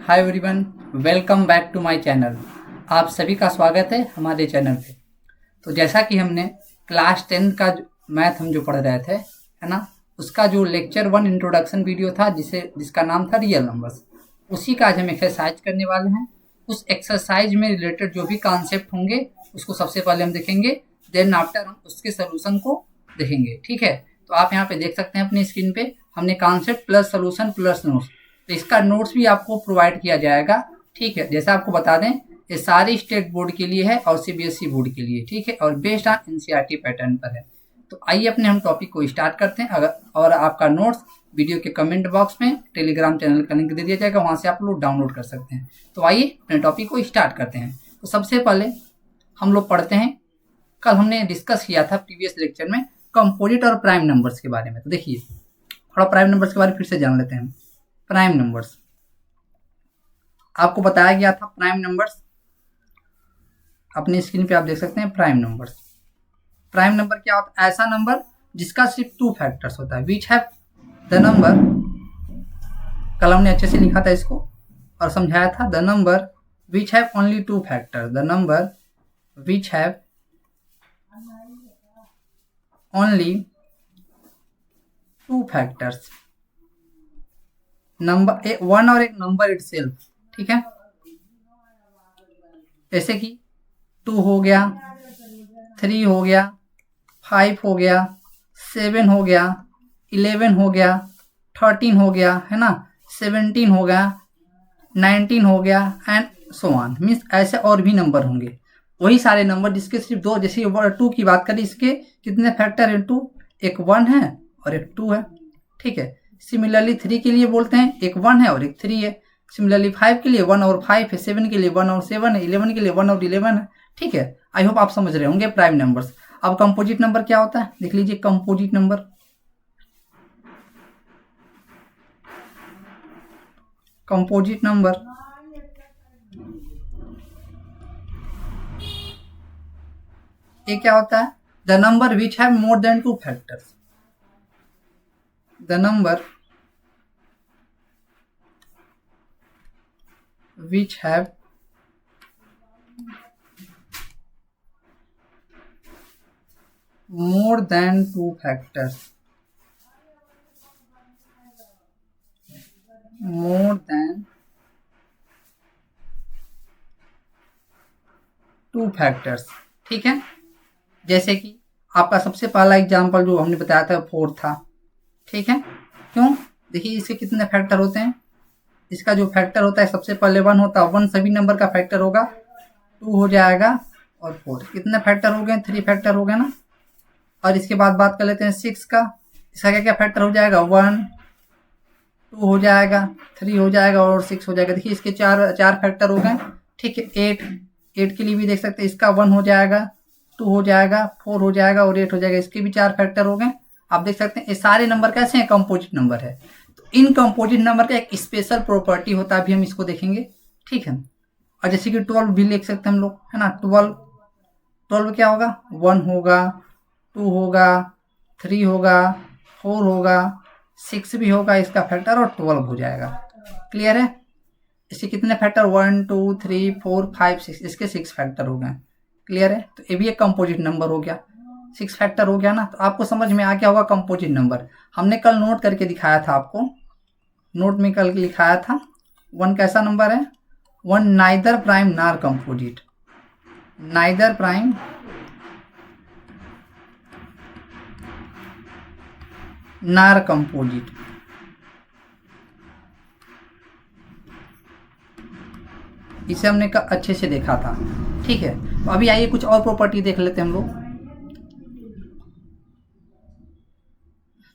Hi everyone, welcome back to my channel. आप सभी का स्वागत है हमारे चैनल पे। तो जैसा कि हमने क्लास 10 का मैथ हम जो पढ़ रहे थे, है ना, उसका जो लेक्चर 1 इंट्रोडक्शन वीडियो था जिसका नाम था रियल नंबर्स, उसी का आज हम एक्सरसाइज करने वाले हैं। उस एक्सरसाइज में रिलेटेड जो भी कॉन्सेप्ट होंगे उसको सबसे पहले हम देखेंगे, देन आफ्टर हम उसके सोल्यूशन को देखेंगे। ठीक है, तो आप यहाँ पे देख सकते हैं अपनी स्क्रीन पे हमने concept plus solution plus notes, तो इसका नोट्स भी आपको प्रोवाइड किया जाएगा। ठीक है, जैसा आपको बता दें ये सारी स्टेट बोर्ड के लिए है और सीबीएसई बोर्ड के लिए। ठीक है, और बेस्ड ऑन एनसीईआरटी पैटर्न पर है। तो आइए अपने हम टॉपिक को स्टार्ट करते हैं। अगर और आपका नोट्स वीडियो के कमेंट बॉक्स में टेलीग्राम चैनल का लिंक दे दिया जाएगा, वहाँ से आप लोग डाउनलोड कर सकते हैं। तो आइए अपने टॉपिक को स्टार्ट करते हैं। तो सबसे पहले हम लोग पढ़ते हैं, कल हमने डिस्कस किया था प्रीवियस लेक्चर में कंपोजिट और प्राइम नंबर्स के बारे में। तो देखिए थोड़ा प्राइम नंबर्स के बारे में फिर से जान लेते हैं। प्राइम नंबर्स आपको बताया गया था। प्राइम नंबर्स अपनी स्क्रीन पे आप देख सकते हैं। प्राइम नंबर्स, प्राइम नंबर क्या होता है? ऐसा नंबर जिसका सिर्फ 2 फैक्टर्स होता है। विच हैव द नंबर, कल हमने अच्छे से लिखा था इसको और समझाया था। The number which have only 2 factors, the number which have only 2 factors, number one और एक नंबर इटसेल्फ। ठीक है, जैसे कि 2 हो गया, 3 हो गया, 5 हो गया, 7 हो गया, 11 हो गया, 13 हो गया, है ना, 17 हो गया, 19 हो गया एंड सो ऑन। मीन्स ऐसे और भी नंबर होंगे, वही सारे नंबर जिसके सिर्फ 2। जैसे 2 की बात करें, इसके कितने फैक्टर है? 2, एक 1 है और एक 2 है। ठीक है, सिमिलरली 3 के लिए बोलते हैं, एक 1 है और एक 3 है। सिमिलरली 5 के लिए 1 और 5 है, 7 के लिए 1 और 7 है, 11 के लिए 1 और 11 है। ठीक है, आई होप आप समझ रहे होंगे प्राइम नंबर्स। अब कंपोजिट नंबर क्या होता है देख लीजिए। कंपोजिट नंबर, कंपोजिट नंबर ये क्या होता है? The number which have more than 2 factors, the number which have more than 2 factors, more than 2 factors. ठीक है, जैसे कि आपका सबसे पहला एग्जांपल जो हमने बताया था 4 था। ठीक है, क्यों? देखिए इसके कितने फैक्टर होते हैं। इसका जो फैक्टर होता है सबसे पहले 1 होता है। 1 सभी नंबर का फैक्टर होगा, 2 हो जाएगा और 4 कितने फैक्टर हो गए? 3 फैक्टर हो गए ना। और इसके बाद बात कर लेते हैं 6 का। इसका क्या क्या फैक्टर हो जाएगा? 1, 2 हो जाएगा, 3 हो जाएगा और 6 हो जाएगा। देखिए इसके चार फैक्टर हो गए। ठीक है, 8 के लिए भी देख सकते हैं, इसका 1 हो जाएगा, 2 हो जाएगा, 4 हो जाएगा और 8 हो जाएगा। इसके भी 4 फैक्टर हो गए। आप देख सकते हैं ये सारे नंबर कैसे हैं? कंपोजिट नंबर है। तो इन कंपोजिट नंबर का एक स्पेशल प्रॉपर्टी होता है, अभी हम इसको देखेंगे। ठीक है, और जैसे कि 12 भी लिख सकते हैं हम लोग, है ना। 12 क्या होगा? 1 होगा, 2 होगा, 3 होगा, 4 होगा, 6 भी होगा इसका फैक्टर और 12 हो जाएगा। क्लियर है? इसके कितने फैक्टर? 1, 2, 3, 4, 5, 6, इसके 6 फैक्टर हो गए। क्लियर है? तो ये भी एक कंपोजिट नंबर हो गया, 6 फैक्टर हो गया ना। तो आपको समझ में आ गया होगा कंपोजिट नंबर। हमने कल नोट करके दिखाया था आपको, नोट में कल लिखाया था 1 कैसा नंबर है? 1 नाइदर प्राइम नार कंपोजिट, नाइदर प्राइम नार कंपोजिट। इसे हमने अच्छे से देखा था। ठीक है, तो अभी आइए कुछ और प्रॉपर्टी देख लेते हैं हम लोग।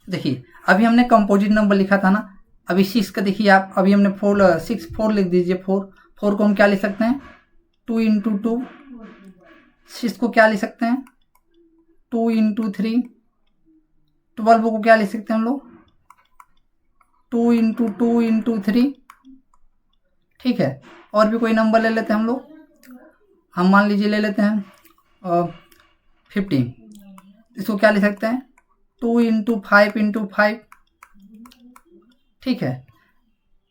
देखिए अभी हमने कंपोजिट नंबर लिखा था ना। अभी 6 का देखिए आप, अभी हमने 4 लिख दीजिए। 4 को हम क्या लिख सकते हैं? 2 इंटू 2। 6 को क्या लिख सकते हैं? 2 इंटू 3। 12 को क्या लिख सकते हैं हम लोग? 2 इंटू 2 इंटू 3। ठीक है, और भी कोई नंबर ले लेते हैं हम लोग। हम मान लीजिए ले लेते हैं 15। इसको क्या लिख सकते हैं? 2 इंटू 5 इंटू 5। ठीक है,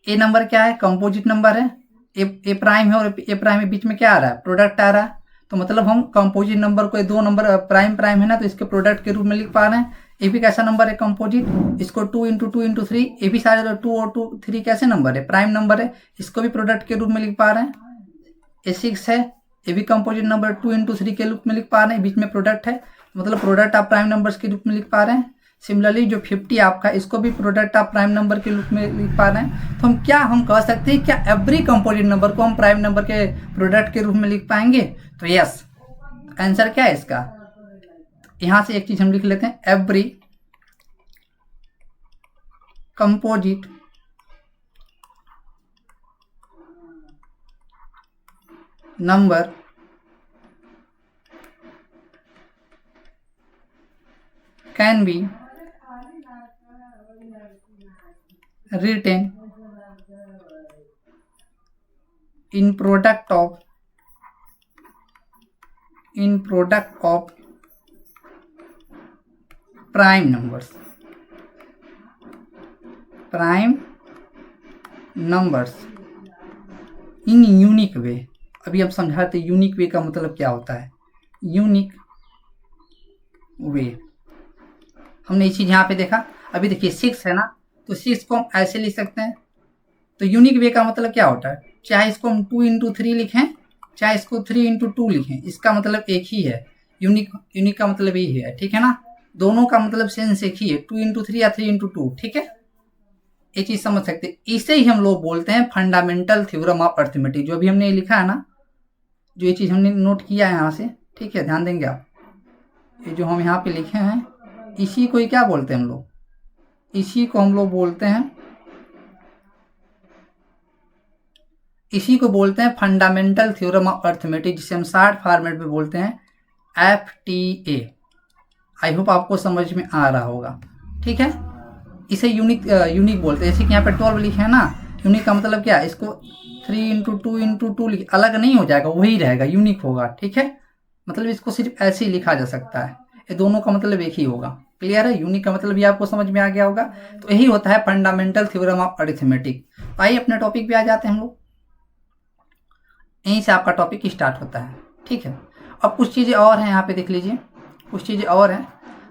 ए नंबर क्या है, कंपोजिट नंबर है, ए प्राइम है, और ए प्राइम के बीच में क्या आ रहा है, प्रोडक्ट आ रहा है। तो मतलब हम कंपोजिट नंबर को, ये दो नंबर प्राइम प्राइम है ना, तो इसके प्रोडक्ट के रूप में लिख पा रहे हैं। ये भी कैसा नंबर है, कंपोजिट। इसको 2 × 2 × 3, ये भी सारे 2 और 2 3 कैसे नंबर है, प्राइम नंबर है, इसको भी प्रोडक्ट के रूप में लिख पा रहे हैं। ये 6 है, ये भी कंपोजिट नंबर 2 × 3 के रूप में लिख पा रहे हैं, बीच में प्रोडक्ट है, मतलब प्रोडक्ट आप प्राइम नंबर्स के रूप में लिख पा रहे हैं। सिमिलरली जो 50 आपका, इसको भी प्रोडक्ट आप प्राइम नंबर के रूप में लिख पा रहे हैं। तो हम कह सकते हैं क्या एवरी कंपोजिट नंबर को हम प्राइम नंबर के प्रोडक्ट के रूप में लिख पाएंगे? तो यस, आंसर क्या है इसका, यहां से एक चीज हम लिख लेते हैं, every composite number can B written in product of prime numbers in unique way। अभी हम समझाते यूनिक वे का मतलब क्या होता है। यूनिक वे हमने ये चीज यहाँ पे देखा। अभी देखिए 6 है ना, तो 6 को हम ऐसे लिख सकते हैं। तो यूनिक वे का मतलब क्या होता है, चाहे इसको हम 2 × 3 लिखें, चाहे इसको 3 × 2 लिखें, इसका मतलब एक ही है। यूनिक का मतलब यही है, ठीक है ना, दोनों का मतलब सेंस एक ही है, 2 × 3 या 3 × 2, ठीक है, ये चीज समझ सकते हैं। इसे ही हम लोग बोलते हैं फंडामेंटल थ्योरम ऑफ अर्थमेटिक। जो भी हमने लिखा है ना, जो ये चीज हमने नोट किया है यहाँ से, ठीक है, ध्यान देंगे आप, ये जो हम यहाँ पे लिखे हैं, इसी को ही क्या बोलते हैं हम लोग, इसी को हम लोग बोलते हैं, इसी को बोलते हैं फंडामेंटल थ्योरम ऑफ अर्थमेटिक, जिसे हम शॉर्ट फॉर्मेट में बोलते हैं FTA। आई होप आपको समझ में आ रहा होगा, ठीक है। इसे यूनिक बोलते हैं। जैसे कि यहाँ पे 12 लिखे है ना, यूनिक का मतलब क्या है, इसको 3 × 2 × 2 लिखे, अलग नहीं हो जाएगा, वही रहेगा, यूनिक होगा, ठीक है। मतलब इसको सिर्फ ऐसे ही लिखा जा सकता है, ये दोनों का मतलब एक ही होगा। क्लियर है, यूनिक का मतलब भी आपको समझ में आ गया होगा। तो यही होता है फंडामेंटल थ्योरम ऑफ अरिथमेटिक। तो आइए अपने टॉपिक पे आ जाते हैं हम लोग, यहीं से आपका टॉपिक स्टार्ट होता है, ठीक है। अब कुछ चीज़ें और हैं यहाँ पे देख लीजिए, कुछ चीज़ें और हैं।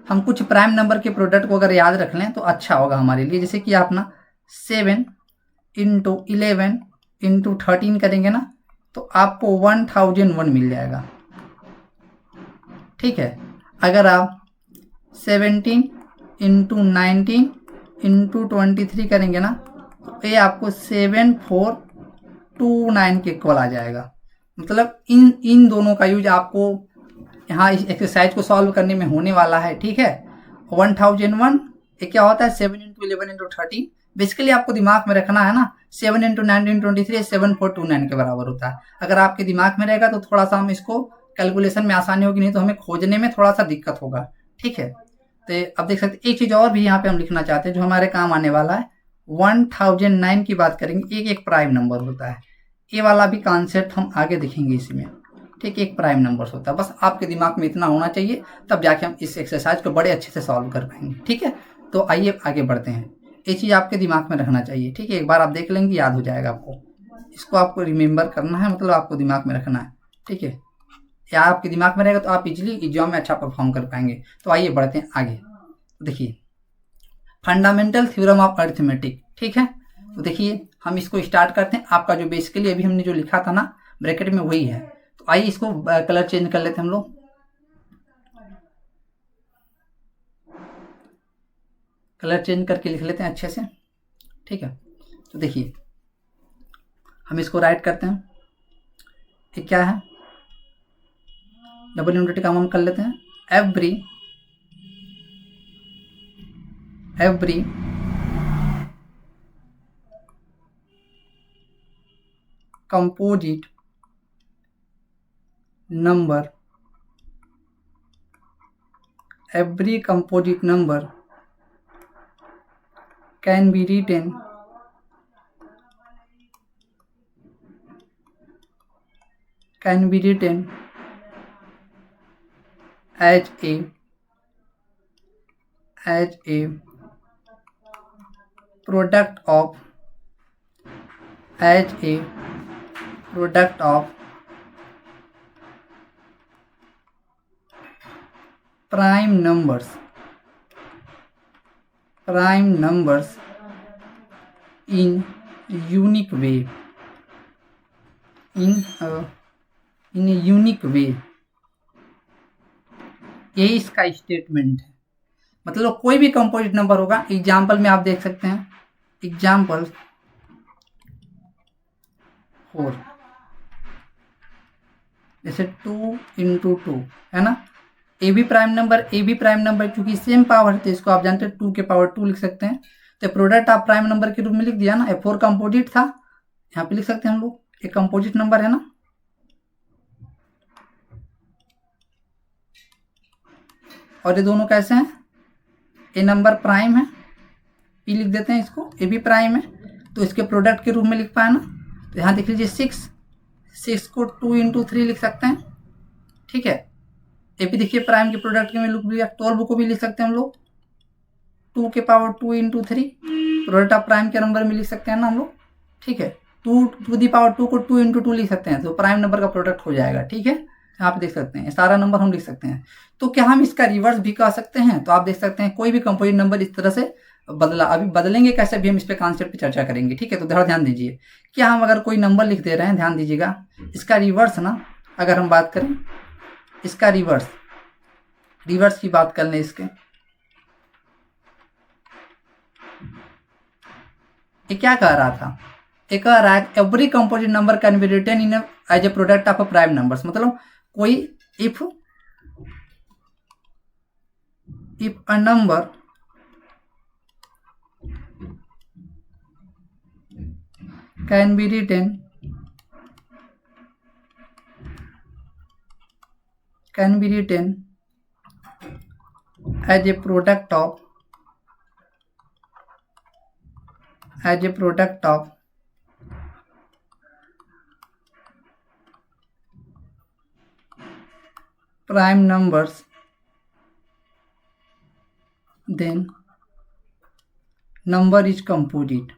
हम कुछ प्राइम नंबर के प्रोडक्ट को अगर याद रख लें तो अच्छा होगा हमारे लिए। जैसे कि आप ना 7 × 11 × 13 करेंगे ना, तो आपको 1001 मिल जाएगा, ठीक है। अगर आप 17 × 19 × 23 करेंगे ना, तो ये आपको 7429 के इक्वल आ जाएगा। मतलब इन दोनों का यूज आपको यहाँ इस एक्सरसाइज को सॉल्व करने में होने वाला है, ठीक है। 1001 ये क्या होता है, 7 × 11 × 13। बेसिकली आपको दिमाग में रखना है ना, 7 × 19 × 23 7429 के बराबर होता है। अगर आपके दिमाग में रहेगा तो थोड़ा सा हम इसको कैलकुलेशन में आसानी होगी, नहीं तो हमें खोजने में थोड़ा सा दिक्कत होगा, ठीक है। तो अब देख सकते, एक चीज और भी यहाँ पे हम लिखना चाहते हैं जो हमारे काम आने वाला है। 1009 की बात करेंगे, एक प्राइम नंबर होता है, ये वाला भी कॉन्सेप्ट हम आगे देखेंगे इसमें, ठीक है। एक प्राइम नंबर होता है, बस आपके दिमाग में इतना होना चाहिए, तब जाके हम इस एक्सरसाइज को बड़े अच्छे से सॉल्व कर पाएंगे, ठीक है। तो आइए आगे बढ़ते हैं, ये चीज़ आपके दिमाग में रखना चाहिए, ठीक है। एक बार आप देख लेंगे याद हो जाएगा आपको, इसको आपको रिमेंबर करना है, मतलब आपको दिमाग में रखना है, ठीक है। या आपके दिमाग में रहेगा तो आप इजीली एग्जाम में अच्छा परफॉर्म कर पाएंगे। तो आइए बढ़ते हैं आगे। देखिए फंडामेंटल थ्योरम ऑफ अरिथमेटिक, ठीक है। तो देखिए हम इसको स्टार्ट करते हैं। आपका जो बेसिकली अभी हमने जो लिखा था ना ब्रैकेट में, वही है। तो आइए इसको कलर चेंज कर लेते हैं हम लोग, कलर चेंज करके लिख लेते हैं अच्छे से, ठीक है। तो देखिए हम इसको राइट करते हैं, ये क्या है, डबल यूनिट काम हम कर लेते हैं। Every composite number, every composite number can be written as a product of as a product of prime numbers in unique way in a unique way, यही इसका स्टेटमेंट है। मतलब कोई भी कंपोजिट नंबर होगा, एग्जाम्पल में आप देख सकते हैं, एग्जाम्पल 4, जैसे 2 × 2 है ना, ए भी प्राइम नंबर क्योंकि सेम पावर है तो इसको आप जानते हैं 2 के पावर 2 लिख सकते हैं। तो प्रोडक्ट आप प्राइम नंबर के रूप में लिख दिया ना, 4 कंपोजिट था, यहाँ पे लिख सकते हैं हम लोग, एक कंपोजिट नंबर है ना। और ये दोनों कैसे हैं, ए नंबर प्राइम है, पी लिख देते हैं इसको, ए भी प्राइम है तो इसके प्रोडक्ट के रूप में लिख पाए ना। तो यहाँ देख लीजिए 6 को 2 × 3 लिख सकते हैं, ठीक है। ए भी देखिए प्राइम के प्रोडक्ट के में लिख लिया, 12 को भी लिख सकते हैं हम लोग 2 के पावर 2 × 3, प्रोडक्ट ऑफ प्राइम के नंबर में लिख सकते हैं ना हम लोग, ठीक है। 2 टू दी पावर 2 को 2 × 2 लिख सकते हैं तो प्राइम नंबर का प्रोडक्ट हो जाएगा, ठीक है। यहाँ पे देख सकते हैं सारा नंबर हम लिख सकते हैं। तो क्या हम इसका रिवर्स भी कर सकते हैं? तो आप देख सकते हैं कोई भी कंपोजिट नंबर इस तरह से बदला, अभी बदलेंगे कैसे भी हम इस पे कॉन्सेप्ट पे चर्चा करेंगे, ठीक है। तो थोड़ा ध्यान दीजिए, क्या हम अगर कोई नंबर लिख दे रहे हैं, ध्यान दीजिएगा, इसका रिवर्स ना अगर हम बात करें, इसका रिवर्स की बात कर लें, इसके ये क्या कह रहा था, ये कह रहा है every composite number can be written in as a product of a prime numbers. मतलब कोई if a number can be written as a product of prime numbers, then number is composite.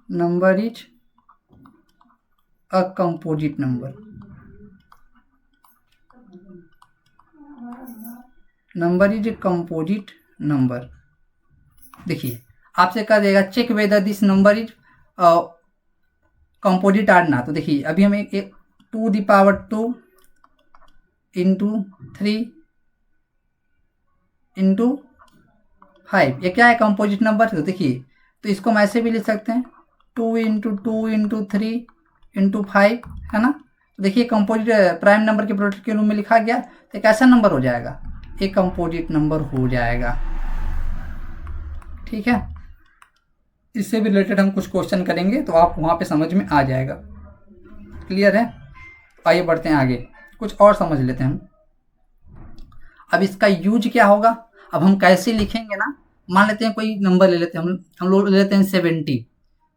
Number is a composite number. Number is a composite number. देखिए आपसे कहा जाएगा check whether this number is composite or ना। तो देखिए अभी हम एक 2 दी पावर 2 × 3 × 5, ये क्या है, कंपोजिट नंबर। तो देखिए तो इसको हम ऐसे भी लिख सकते हैं 2 × 2 × 3 × 5, है ना। तो देखिए कंपोजिट प्राइम नंबर के प्रोडक्ट के रूप में लिखा गया, तो एक ऐसा नंबर हो जाएगा, एक कंपोजिट नंबर हो जाएगा, ठीक है। इससे भी रिलेटेड हम कुछ क्वेश्चन करेंगे तो आप वहाँ पे समझ में आ जाएगा, क्लियर है। आइए बढ़ते हैं आगे, कुछ और समझ लेते हैं हम। अब इसका यूज क्या होगा, अब हम कैसे लिखेंगे ना, मान लेते हैं कोई नंबर ले लेते हैं हम लोग ले लेते हैं 70।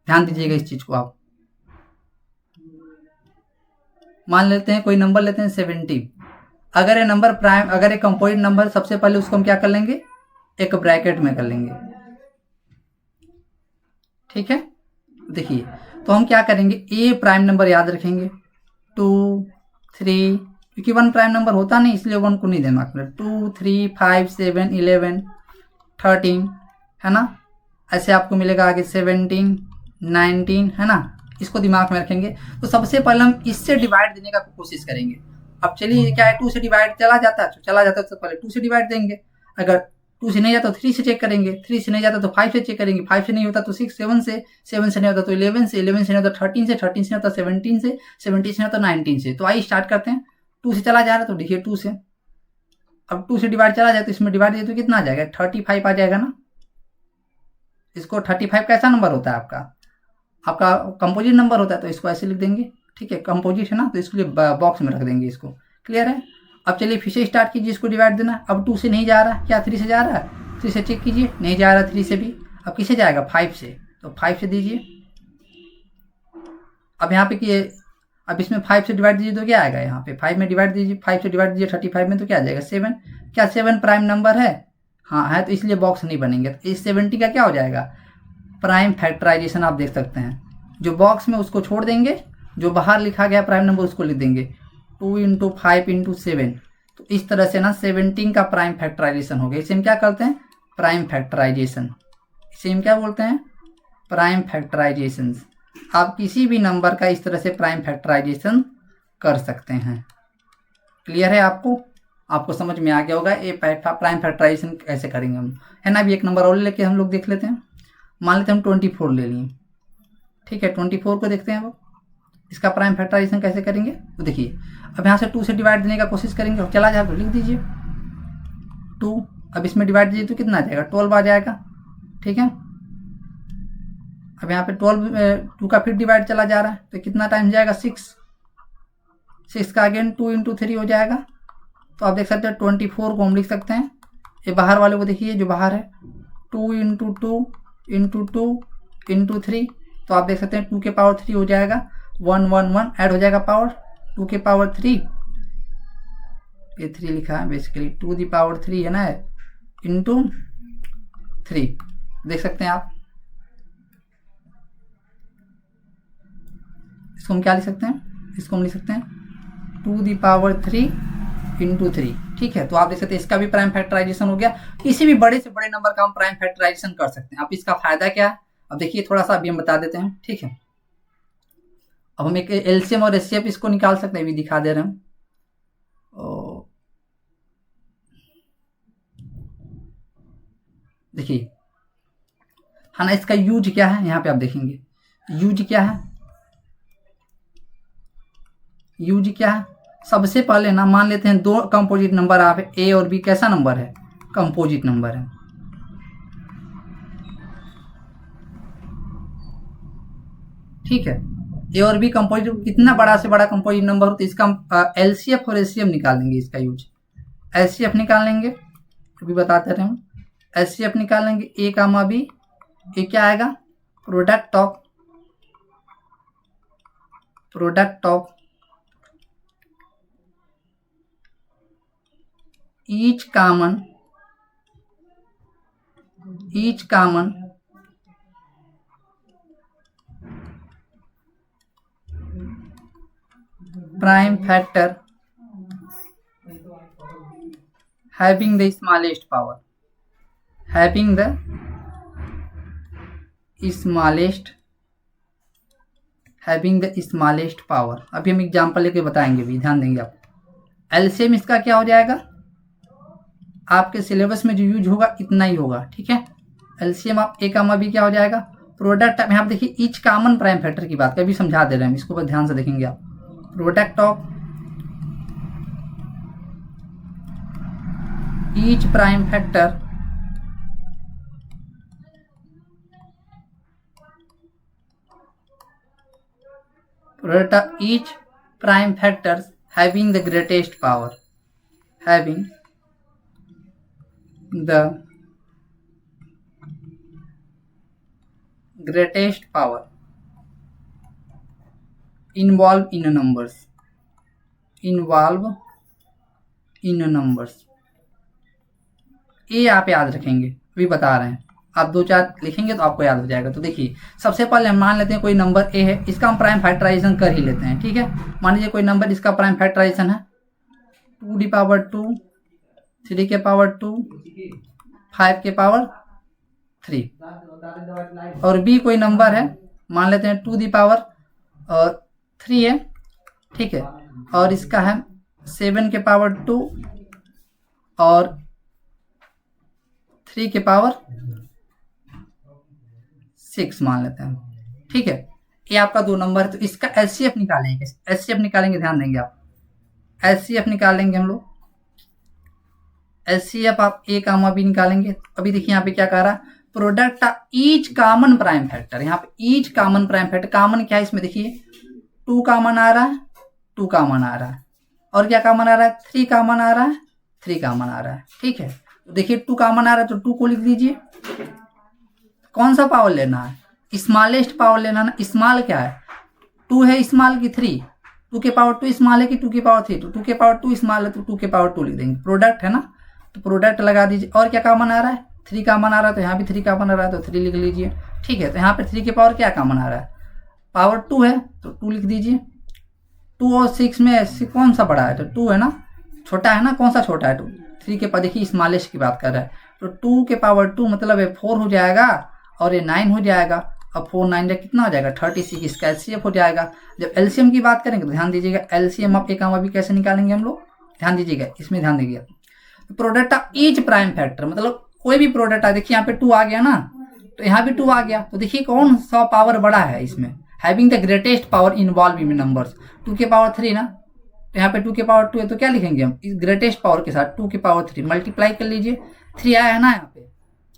ध्यान दीजिएगा इस चीज को, आप मान लेते हैं कोई नंबर लेते हैं 70। अगर ये नंबर प्राइम, अगर एक कंपोजिट नंबर, सबसे पहले उसको हम क्या कर लेंगे, एक ब्रैकेट में कर लेंगे, ठीक है। देखिए तो हम क्या करेंगे, ए प्राइम नंबर याद रखेंगे, 2 3, क्योंकि 1 प्राइम नंबर होता नहीं इसलिए 1 को नहीं दिमाग में, 2 3 5 7 11 13, है ना। ऐसे आपको मिलेगा आगे 17 19, है ना। इसको दिमाग में रखेंगे। तो सबसे पहले हम इससे डिवाइड देने का कोशिश करेंगे। अब चलिए क्या है, 2 से डिवाइड चला जाता है तो पहले 2 से डिवाइड देंगे, अगर 2 से नहीं जाता तो 3 से चेक करेंगे, 3 से नहीं जाता तो 5 से चेक करेंगे, 5 से नहीं होता तो 6 7 से, 7 से नहीं होता तो 11 से, 11 से नहीं होता 13 से, 13 से नहीं होता 17 से, 17 से नहीं होता 19 से। तो आइए स्टार्ट करते हैं। 2 से चला जा रहा है तो देखिए 2 से, अब 2 से डिवाइड चला जाए तो इसमें डिवाइड दिए तो कितना आ जाएगा, 35 आ जाएगा ना। इसको 35 कैसा नंबर होता है, आपका कंपोजिट नंबर होता है, तो इसको ऐसे लिख देंगे, ठीक है। कंपोजिट है ना, तो इसके लिए बॉक्स में रख देंगे इसको, क्लियर है। अब चलिए फिर से स्टार्ट कीजिए इसको डिवाइड देना। अब 2 से नहीं जा रहा, क्या 3 से जा रहा है, 3 से चेक कीजिए, नहीं जा रहा 3 से भी। अब किससे जाएगा, 5 से, तो 5 से दीजिए। अब यहाँ पे कि अब इसमें 5 से डिवाइड दीजिए तो क्या आएगा, यहाँ पे 5 में डिवाइड दीजिए, 5 से डिवाइड दीजिए 35 में तो क्या आ जाएगा 7। क्या 7 प्राइम नंबर है, हाँ है, तो इसलिए बॉक्स नहीं बनेंगे। तो इस 70 का क्या हो जाएगा, प्राइम फैक्टराइजेशन आप देख सकते हैं, जो बॉक्स में उसको छोड़ देंगे, जो बाहर लिखा गया प्राइम नंबर उसको लिख देंगे 2 × 5 × 7। तो इस तरह से ना 17 का प्राइम फैक्टराइजेशन हो गया। इसे हम क्या करते हैं? Prime factorisation. इसे हम क्या बोलते हैं? Prime factorisation. आप किसी भी नंबर का इस तरह से प्राइम फैक्टराइजेशन कर सकते हैं। क्लियर है आपको? आपको समझ में आ गया होगा ये प्राइम फैक्टराइजेशन कैसे करेंगे हम, है ना। अभी एक नंबर और लेके हम लोग देख लेते हैं। मान लेते हैं हम 24 ले लिए, ठीक है। 24 को देखते हैं अब इसका प्राइम फैक्टराइजेशन कैसे करेंगे। तो देखिए अब यहाँ से 2 से डिवाइड देने का कोशिश करेंगे और चला जाए तो लिख दीजिए 2। अब इसमें डिवाइड दीजिए तो कितना आ जाएगा? 12 आ जाएगा, ठीक है। अब यहाँ पे 2 का फिर डिवाइड चला जा रहा है तो कितना टाइम जाएगा? 6 का अगेन 2 × 3 हो जाएगा। तो आप देख सकते हैं 24 को हम लिख सकते हैं, ये बाहर वाले को देखिए जो बाहर है 2 × 2 × 2 × 3। तो आप देख सकते हैं 2 के पावर 3 हो जाएगा, 1 1 1 ऐड हो जाएगा पावर 2 के पावर 3। ये 3 लिखा है बेसिकली 2 दी पावर 3 है ना, × 3 देख सकते हैं आप। इसको हम क्या लिख सकते हैं? इसको हम लिख सकते हैं 2 दी पावर 3 × 3, ठीक है। तो आप देख सकते हैं इसका भी प्राइम फैक्टराइजेशन हो गया। किसी भी बड़े से बड़े नंबर का हम प्राइम फैक्टराइजेशन कर सकते हैं। अब इसका फायदा क्या है अब देखिए, थोड़ा सा अभी हम बता देते हैं, ठीक है। अब हम एक एलसीएम और एचसीएफ इसको निकाल सकते हैं, अभी दिखा दे रहे हैं हम। देखिए है ना, इसका यूज क्या है यहाँ पे आप देखेंगे। यूज क्या है? यूज क्या है? सबसे पहले ना मान लेते हैं 2 कंपोजिट नंबर आप ए और बी, कैसा नंबर है? कंपोजिट नंबर है, ठीक है। ए और बी कंपोजिट, कितना बड़ा से बड़ा कंपोजिट नंबर हो तो इसका एलसीएफ और एचसीएफ निकाल लेंगे। इसका यूज एलसीएफ निकाल लेंगे, अभी बताते रहे हम। एलसीएफ निकाल लेंगे ए कामा बी, ये क्या आएगा? Product of each common prime factor having the smallest power, अभी हम एग्जांपल लेके बताएंगे भी, ध्यान देंगे आप। एलसीएम इसका क्या हो जाएगा? आपके सिलेबस में जो यूज होगा इतना ही होगा, ठीक है। एलसीएम आप ए कामा बी क्या हो जाएगा? प्रोडक्ट, यहाँ पे देखिए ईच कॉमन प्राइम फैक्टर की बात कभी समझा दे रहे हैं, इसको बस ध्यान से देखेंगे आप। Product of each prime factor having the greatest power, involve in numbers, ये आप याद रखेंगे, अभी बता रहे हैं। आप 2-4 लिखेंगे तो आपको याद हो जाएगा। तो देखिए सबसे पहले हम मान लेते हैं कोई नंबर ए है, इसका हम प्राइम फैक्टराइजेशन कर ही लेते हैं, ठीक है। मान लीजिए कोई नंबर, इसका प्राइम फैक्टराइजेशन है 2 दी पावर 2, 3 के पावर 2, 5 के पावर 3। और बी कोई नंबर है, मान लेते हैं 2 दी पावर 3 है, ठीक है। और इसका है 7 के पावर 2 और 3 के पावर 6 मान लेते हैं, ठीक है। ये आपका 2 नंबर है। तो इसका एचसीएफ निकालेंगे, ध्यान देंगे आप। एचसीएफ निकालेंगे हम लोग, एचसीएफ आप ए कामा बी निकालेंगे। अभी देखिए यहाँ पे क्या कह रहा है? Product each common prime factor. यहाँ पे each common prime factor, common क्या है इसमें देखिए 2 कॉमन आ रहा है, 2 कॉमन आ रहा है, और क्या कॉमन आ रहा है? 3 कॉमन आ रहा है, 3 कॉमन आ रहा है, ठीक है। देखिए 2 कॉमन आ रहा है तो 2 को लिख दीजिए। कौन सा पावर लेना है? स्मॉलेस्ट पावर लेना ना। स्मॉल क्या है? 2 है स्मॉल की 3, 2 के पावर 2 स्मॉल है कि 2 के पावर 3? तो 2 के पावर 2 स्मॉल है तो 2 के पावर 2 लिख देंगे। प्रोडक्ट है ना, तो प्रोडक्ट लगा दीजिए। और क्या कॉमन आ रहा है? 3 कॉमन आ रहा है तो यहाँ भी 3 कॉमन आ रहा है तो 3 लिख लीजिए। ठीक है, तो यहाँ पे 3 के पावर क्या कॉमन आ रहा है, पावर 2 है तो 2 लिख दीजिए। 2 और 6 में कौन सा बड़ा है, तो 2 है ना, छोटा है ना, कौन सा छोटा है, 2। 3 के पावर, देखिए स्मॉलेस्ट की बात कर रहा है, तो 2 के पावर 2 मतलब ये 4 हो जाएगा और ये 9 हो जाएगा। अब 4 9 कितना हो जाएगा 36, इसका एलसीएम हो जाएगा। जब एलसीएम की बात करेंगे तो ध्यान दीजिएगा एलसीएम ऑफ एक भी कैसे निकालेंगे हम लोग, ध्यान दीजिएगा, इसमें ध्यान दीजिएगा। Product of each prime factor, मतलब कोई भी प्रोडक्ट आ, देखिए यहाँ पे 2 आ गया ना, तो यहाँ भी 2 आ गया, तो देखिए कौन सा पावर बड़ा है इसमें, having the greatest power involve in numbers. 2 के पावर 3 ना, तो यहाँ पे 2 के पावर 2 है तो क्या लिखेंगे हम, इस ग्रेटेस्ट पावर के साथ 2 के पावर 3 मल्टीप्लाई कर लीजिए। 3 आया है ना यहाँ पे,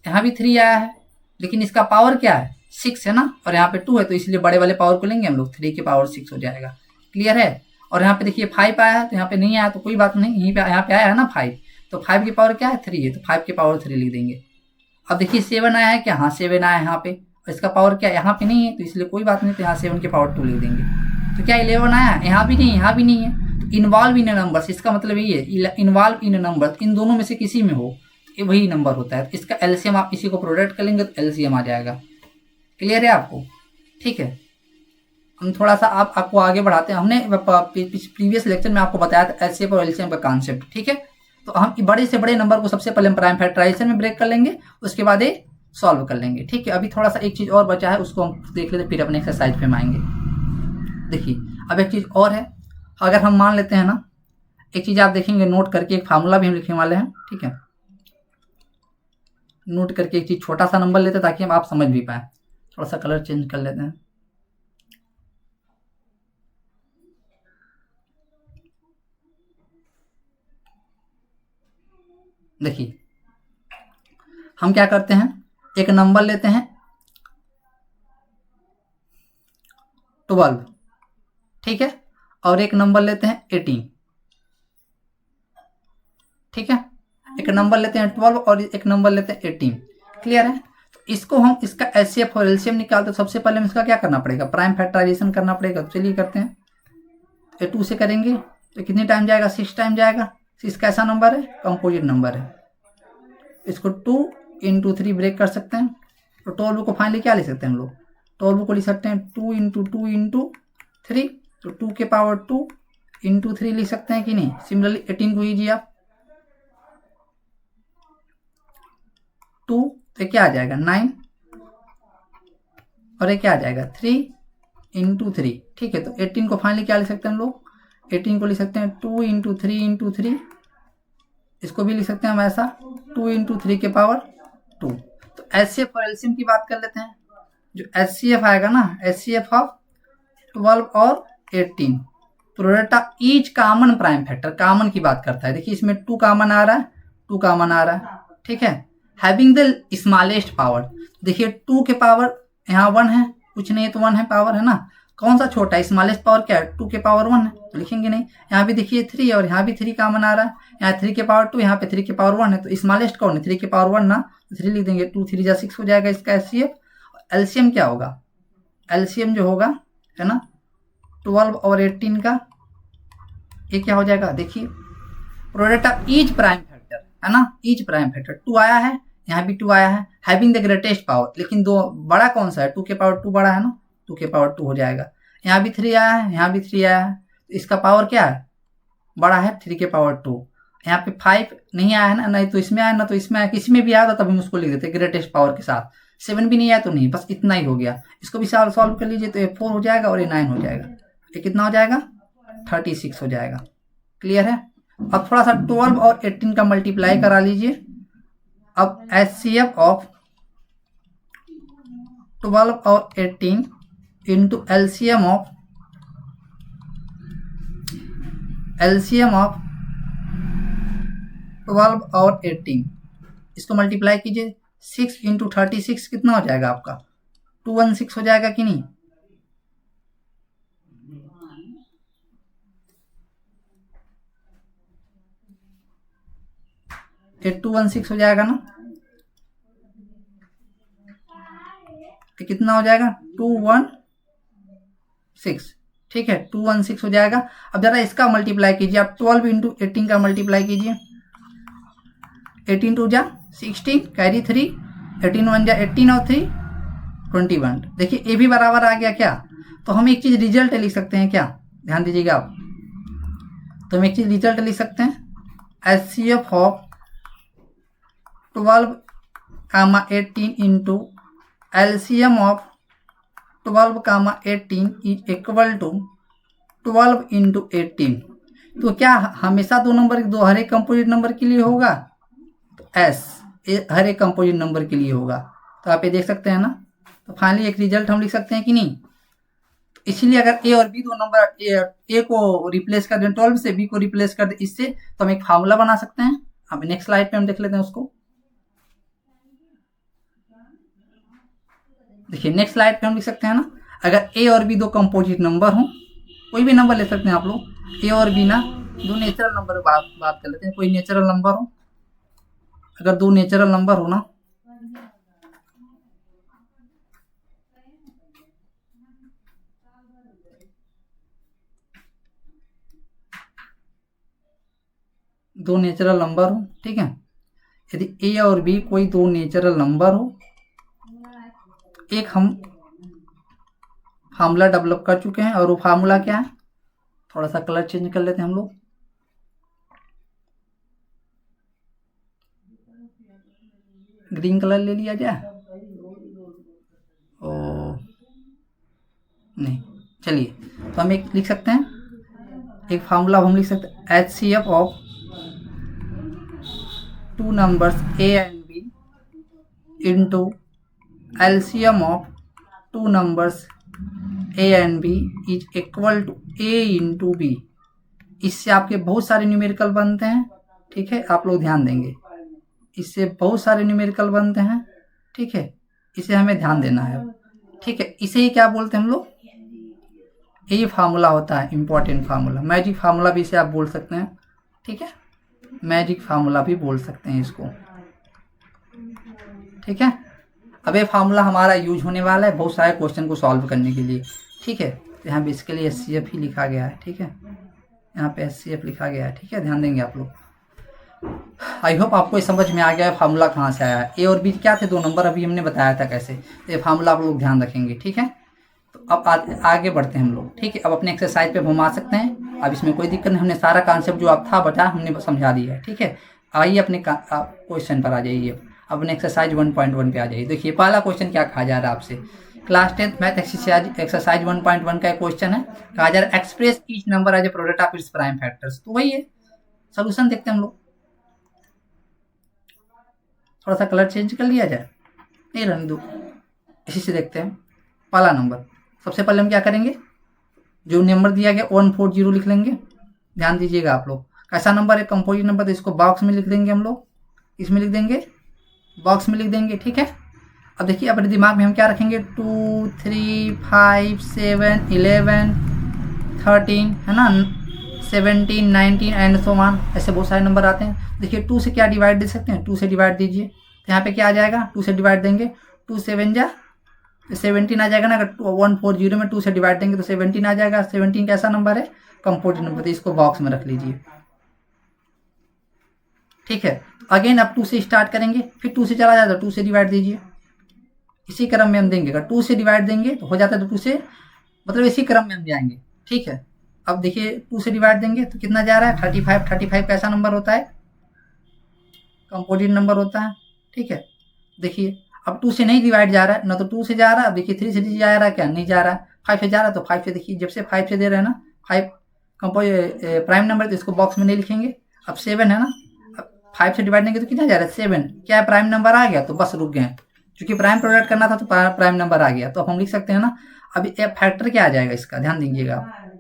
यहाँ भी 3 आया है, लेकिन इसका पावर क्या है 6 है ना, और यहाँ पे 2 है, तो इसलिए बड़े वाले पावर को लेंगे हम लोग, 3 के पावर 6 हो जाएगा। क्लियर है। और यहाँ पे देखिए 5 आया है, तो यहाँ पे नहीं आया तो कोई बात नहीं, यहीं पे यहाँ पे आया है ना 5, तो 5 की पावर क्या है 3 है, तो 5 के पावर 3 लिख देंगे। अब देखिए 7 आया है क्या, हाँ 7 आया है यहाँ पे, और इसका पावर क्या यहाँ पे नहीं है, तो इसलिए कोई बात नहीं, तो यहाँ 7 के पावर 2 लिख देंगे। तो क्या 11 आया, यहाँ भी नहीं, यहाँ भी नहीं है, तो इन्वॉल्व इन नंबर्स, इसका मतलब यही है इन्वॉल्व इन नंबर्स, इन दोनों में से किसी में हो तो वही नंबर होता है। तो इसका एलसीएम आप इसी को प्रोडक्ट कर लेंगे तो एलसीएम आ जाएगा। क्लियर है आपको, ठीक है। हम थोड़ा सा आपको आगे बढ़ाते हैं, हमने प्रीवियस लेक्चर में आपको बताया था एचसीएफ और एलसीएम का कॉन्सेप्ट, ठीक है। तो हम बड़े से बड़े नंबर को सबसे पहले प्राइम फैक्टराइजेशन में ब्रेक कर लेंगे, उसके बाद ये सॉल्व कर लेंगे, ठीक है। अभी थोड़ा सा एक चीज़ और बचा है, उसको हम देख लेते, फिर अपने एक्सरसाइज पे हम आएंगे। देखिए अब एक चीज़ और है, अगर हम मान लेते हैं ना, एक चीज़ आप देखेंगे नोट करके, एक फार्मूला भी हम लिखने वाले हैं, ठीक है। नोट करके एक चीज़ छोटा सा नंबर लेते हैं ताकि हम आप समझ भी पाए। थोड़ा सा कलर चेंज कर लेते हैं। देखिए हम क्या करते हैं, एक नंबर लेते हैं 12, ठीक है, और एक नंबर लेते हैं 18, ठीक है। एक नंबर लेते हैं 12 और एक नंबर लेते हैं 18। क्लियर है। तो इसको हम इसका एचसीएफ और एलसीएम निकालते, सबसे पहले हम इसका क्या करना पड़ेगा, प्राइम फैक्टराइजेशन करना पड़ेगा। तो चलिए करते हैं, 2 से करेंगे तो कितनी टाइम जाएगा, 6 टाइम जाएगा। 6 कैसा नंबर है, कंपोजिट नंबर है। इसको 2 × 3 ब्रेक कर सकते हैं, तो 12 को फाइनली क्या लिख सकते हैं हम लोग, 12 को लिख सकते हैं 2 × 2 × 3, तो 2 के पावर 2 × 3 लिख सकते हैं कि नहीं। सिमिलरली 18 को लीजिए आप, 2 तो क्या आ जाएगा 9, और ये क्या आ जाएगा 3 × 3, ठीक है। तो 18 को फाइनली क्या लिख सकते हैं हम लोग, 18 को लिख सकते हैं 2 × 3 × 3, इसको भी लिख सकते हैं हम ऐसा 2 × 3 के पावर 2। तो एचसीएफ और एलसीएम की बात कर लेते हैं। जो एचसीएफ आएगा ना, एचसीएफ ऑफ 12 और 18, product of each common prime factor, common की बात करता है। देखिए इसमें 2 कॉमन आ रहा है, 2 कॉमन आ रहा है, ठीक है। हैविंग द स्मॉलेस्ट पावर, देखिए 2 के पावर यहाँ 1 है, कुछ नहीं है तो 1 है, पावर है ना। कौन सा छोटा है, स्मॉलेस्ट पावर क्या है, 2 के पावर 1 है, तो लिखेंगे नहीं। यहाँ भी देखिए 3 और यहाँ भी 3 कॉमन आ रहा है, यहाँ 3 के पावर 2, यहाँ पे 3 के पावर 1 है, तो स्मॉलेस्ट कौन है, 3 के पावर 1 ना, तो 3 लिख देंगे। 2 3 6 हो जाएगा इसका एचसीएफ। एलसीएम क्या होगा, एलसीएम जो होगा है ना 12 और 18 का, ये क्या हो जाएगा, देखिए product of each prime factor है ना, ईच प्राइम फैक्टर 2 आया है, यहाँ भी 2 आया है, हैविंग द ग्रेटेस्ट पावर, लेकिन दो बड़ा कौन सा है, 2 के पावर 2 बड़ा है ना, 2 के पावर 2 हो जाएगा। यहाँ भी 3 आया है, यहाँ भी 3 आया है, तो इसका पावर क्या है, बड़ा है, 3 के पावर 2। यहाँ पे 5 नहीं आया है ना, नहीं तो इसमें आया ना, तो इसमें आया, किसी में भी आया था तब हम उसको लिख देते ग्रेटेस्ट पावर के साथ। 7 भी नहीं आया तो नहीं, बस इतना ही हो गया। इसको भी सॉल्व कर लीजिए, तो ये 4 हो जाएगा और ये 9 हो जाएगा, ये कितना हो जाएगा 36 हो जाएगा। क्लियर है। अब थोड़ा सा 12 और 18 का मल्टीप्लाई करा लीजिए। अब एचसीएफ ऑफ 12 और 18 इंटू एलसीएम ऑफ 12 और 18, इसको मल्टीप्लाई कीजिए। 6 × 36 कितना हो जाएगा आपका, 216 हो जाएगा कि नहीं। ये 216 हो जाएगा ना, तो कितना हो जाएगा 216, ठीक है 216 हो जाएगा। अब जरा इसका मल्टीप्लाई कीजिए आप, 12 × 18 का मल्टीप्लाई कीजिए। 18 2 जा 16, कैरी 3, 18 1 जा 18 और 3 21। देखिए ए भी बराबर आ गया क्या, तो हम एक चीज रिजल्ट लिख सकते हैं क्या, ध्यान दीजिएगा आप, तो हम एक चीज रिजल्ट लिख सकते हैं HCF of 12 comma 18 into LCM of 12 comma 18 is equal to 12 into 18। तो क्या हमेशा दो नंबर दो हर एक कंपोजिट नंबर के लिए होगा, तो एस हर एक कंपोजिट नंबर के लिए होगा। तो आप ये देख सकते हैं ना, तो फाइनली एक रिजल्ट हम लिख सकते हैं कि नहीं। तो इसीलिए अगर ए और बी दो नंबर ए को रिप्लेस कर दें 12 से, बी को रिप्लेस कर दें इससे, तो हम एक फार्मूला बना सकते हैं। अब नेक्स्ट स्लाइड पे हम देख लेते हैं उसको। देखिए नेक्स्ट स्लाइड पे हम लिख सकते हैं ना, अगर ए और बी दो कंपोजिट नंबर हो, कोई भी नंबर ले सकते हैं आप लोग, ए और बी ना दो नेचुरल नंबर बात कर लेते हैं, कोई नेचुरल नंबर हो, अगर दो नेचुरल नंबर हो ना, दो नेचुरल नंबर हो, ठीक है, यदि ए और बी कोई दो नेचुरल नंबर हो, एक हम फार्मूला डेवलप कर चुके हैं, और वो फार्मूला क्या है, थोड़ा सा कलर चेंज कर लेते हैं हम लोग, ग्रीन कलर ले लिया जाए, ओ नहीं, चलिए, तो हम एक लिख सकते हैं, एक फार्मूला हम लिख सकते हैं HCF of two numbers A and B into LCM of two numbers A and B is equal to A into B। इससे आपके बहुत सारे न्यूमेरिकल बनते हैं, ठीक है, आप लोग ध्यान देंगे, इससे बहुत सारे न्यूमेरिकल बनते हैं, ठीक है, इसे हमें ध्यान देना है, ठीक है। इसे ही क्या बोलते हैं हम लोग, ये फार्मूला होता है इंपॉर्टेंट फार्मूला, मैजिक फार्मूला भी इसे आप बोल सकते हैं, ठीक है, मैजिक फार्मूला भी बोल सकते हैं इसको, ठीक है। अब ये फार्मूला हमारा यूज होने वाला है बहुत सारे क्वेश्चन को सॉल्व करने के लिए, ठीक है। तो यहाँ बेसिकली HCF ही लिखा गया है, ठीक है, यहाँ पे HCF लिखा गया है, ठीक है, ध्यान देंगे आप लोग। आई होप आपको ये समझ में आ गया है फार्मूला कहाँ से आया है, ए और बी क्या थे, दो नंबर अभी हमने बताया था कैसे, तो ये फार्मूला आप लोग ध्यान रखेंगे, ठीक है। तो अब आगे बढ़ते हैं हम लोग, ठीक है। अब अपने एक्सरसाइज पे घुमा सकते हैं, अब इसमें कोई दिक्कत नहीं, हमने सारा कॉन्सेप्ट जो आप था बता हमने समझा दिया है, ठीक है। आइए अपने क्वेश्चन पर आ जाइए, अपने एक्सरसाइज 1.1 पे आ जाइए। देखिए पहला क्वेश्चन क्या कहा जा रहा है आपसे, क्लास 10th मैथ एक्सरसाइज 1.1 का क्वेश्चन है, कहा जा रहा है express each number as a product of its prime factors. तो वही है, सोल्यूशन देखते हैं हम लोग, थोड़ा सा कलर चेंज कर लिया जाए, नहीं रहने दो, इसी से देखते हैं। पहला नंबर, सबसे पहले हम क्या करेंगे, जो नंबर दिया गया 140 लिख लेंगे, ध्यान दीजिएगा आप लोग, कैसा नंबर है, कंपोजिट नंबर, तो इसको बॉक्स में लिख देंगे हम लोग, इसमें लिख देंगे, बॉक्स में लिख देंगे, ठीक है। अब देखिए अपने दिमाग में हम क्या रखेंगे, 2 3 5 7 11 13 है ना, 17 19 एंड सो ऑन, ऐसे बहुत सारे नंबर आते हैं। देखिए 2 से क्या डिवाइड दे सकते हैं, 2 से डिवाइड दीजिए, तो यहाँ पे क्या आ जाएगा, 2 से डिवाइड देंगे, 2 7 जा 17 आ जाएगा ना, अगर 140 में 2 से डिवाइड देंगे तो 17 आ जाएगा। 17 कैसा नंबर है, कंपोजिट नंबर, तो इसको बॉक्स में रख लीजिए, ठीक है। अगेन अब 2 से स्टार्ट करेंगे, फिर 2 से चला जाता है, 2 से डिवाइड दीजिए, इसी क्रम में हम देंगे, अगर 2 से डिवाइड देंगे तो हो जाता है, तो 2 से मतलब इसी क्रम में हम जाएंगे, ठीक है। अब देखिए 2 से डिवाइड देंगे तो कितना जा रहा है, 35। 35 कैसा नंबर होता है, कंपोजिट नंबर होता है, ठीक है। देखिए अब 2 से नहीं डिवाइड जा रहा है ना, तो 2 से जा रहा है, अब देखिए 3 से जा रहा है क्या, नहीं जा रहा है, 5 से जा रहा है, तो 5 से देखिए, जब से 5 से दे रहे हैं ना, 5 प्राइम नंबर, तो इसको बॉक्स में नहीं लिखेंगे। अब 7 है ना, अब 5 से डिवाइड देंगे तो कितना जा रहा है, 7, क्या है, प्राइम नंबर आ गया, तो बस रुक गए, क्योंकि प्राइम प्रोडक्ट करना था तो प्राइम नंबर आ गया, तो हम लिख सकते हैं ना। अब फैक्टर क्या आ जाएगा इसका, ध्यान दीजिएगा आप,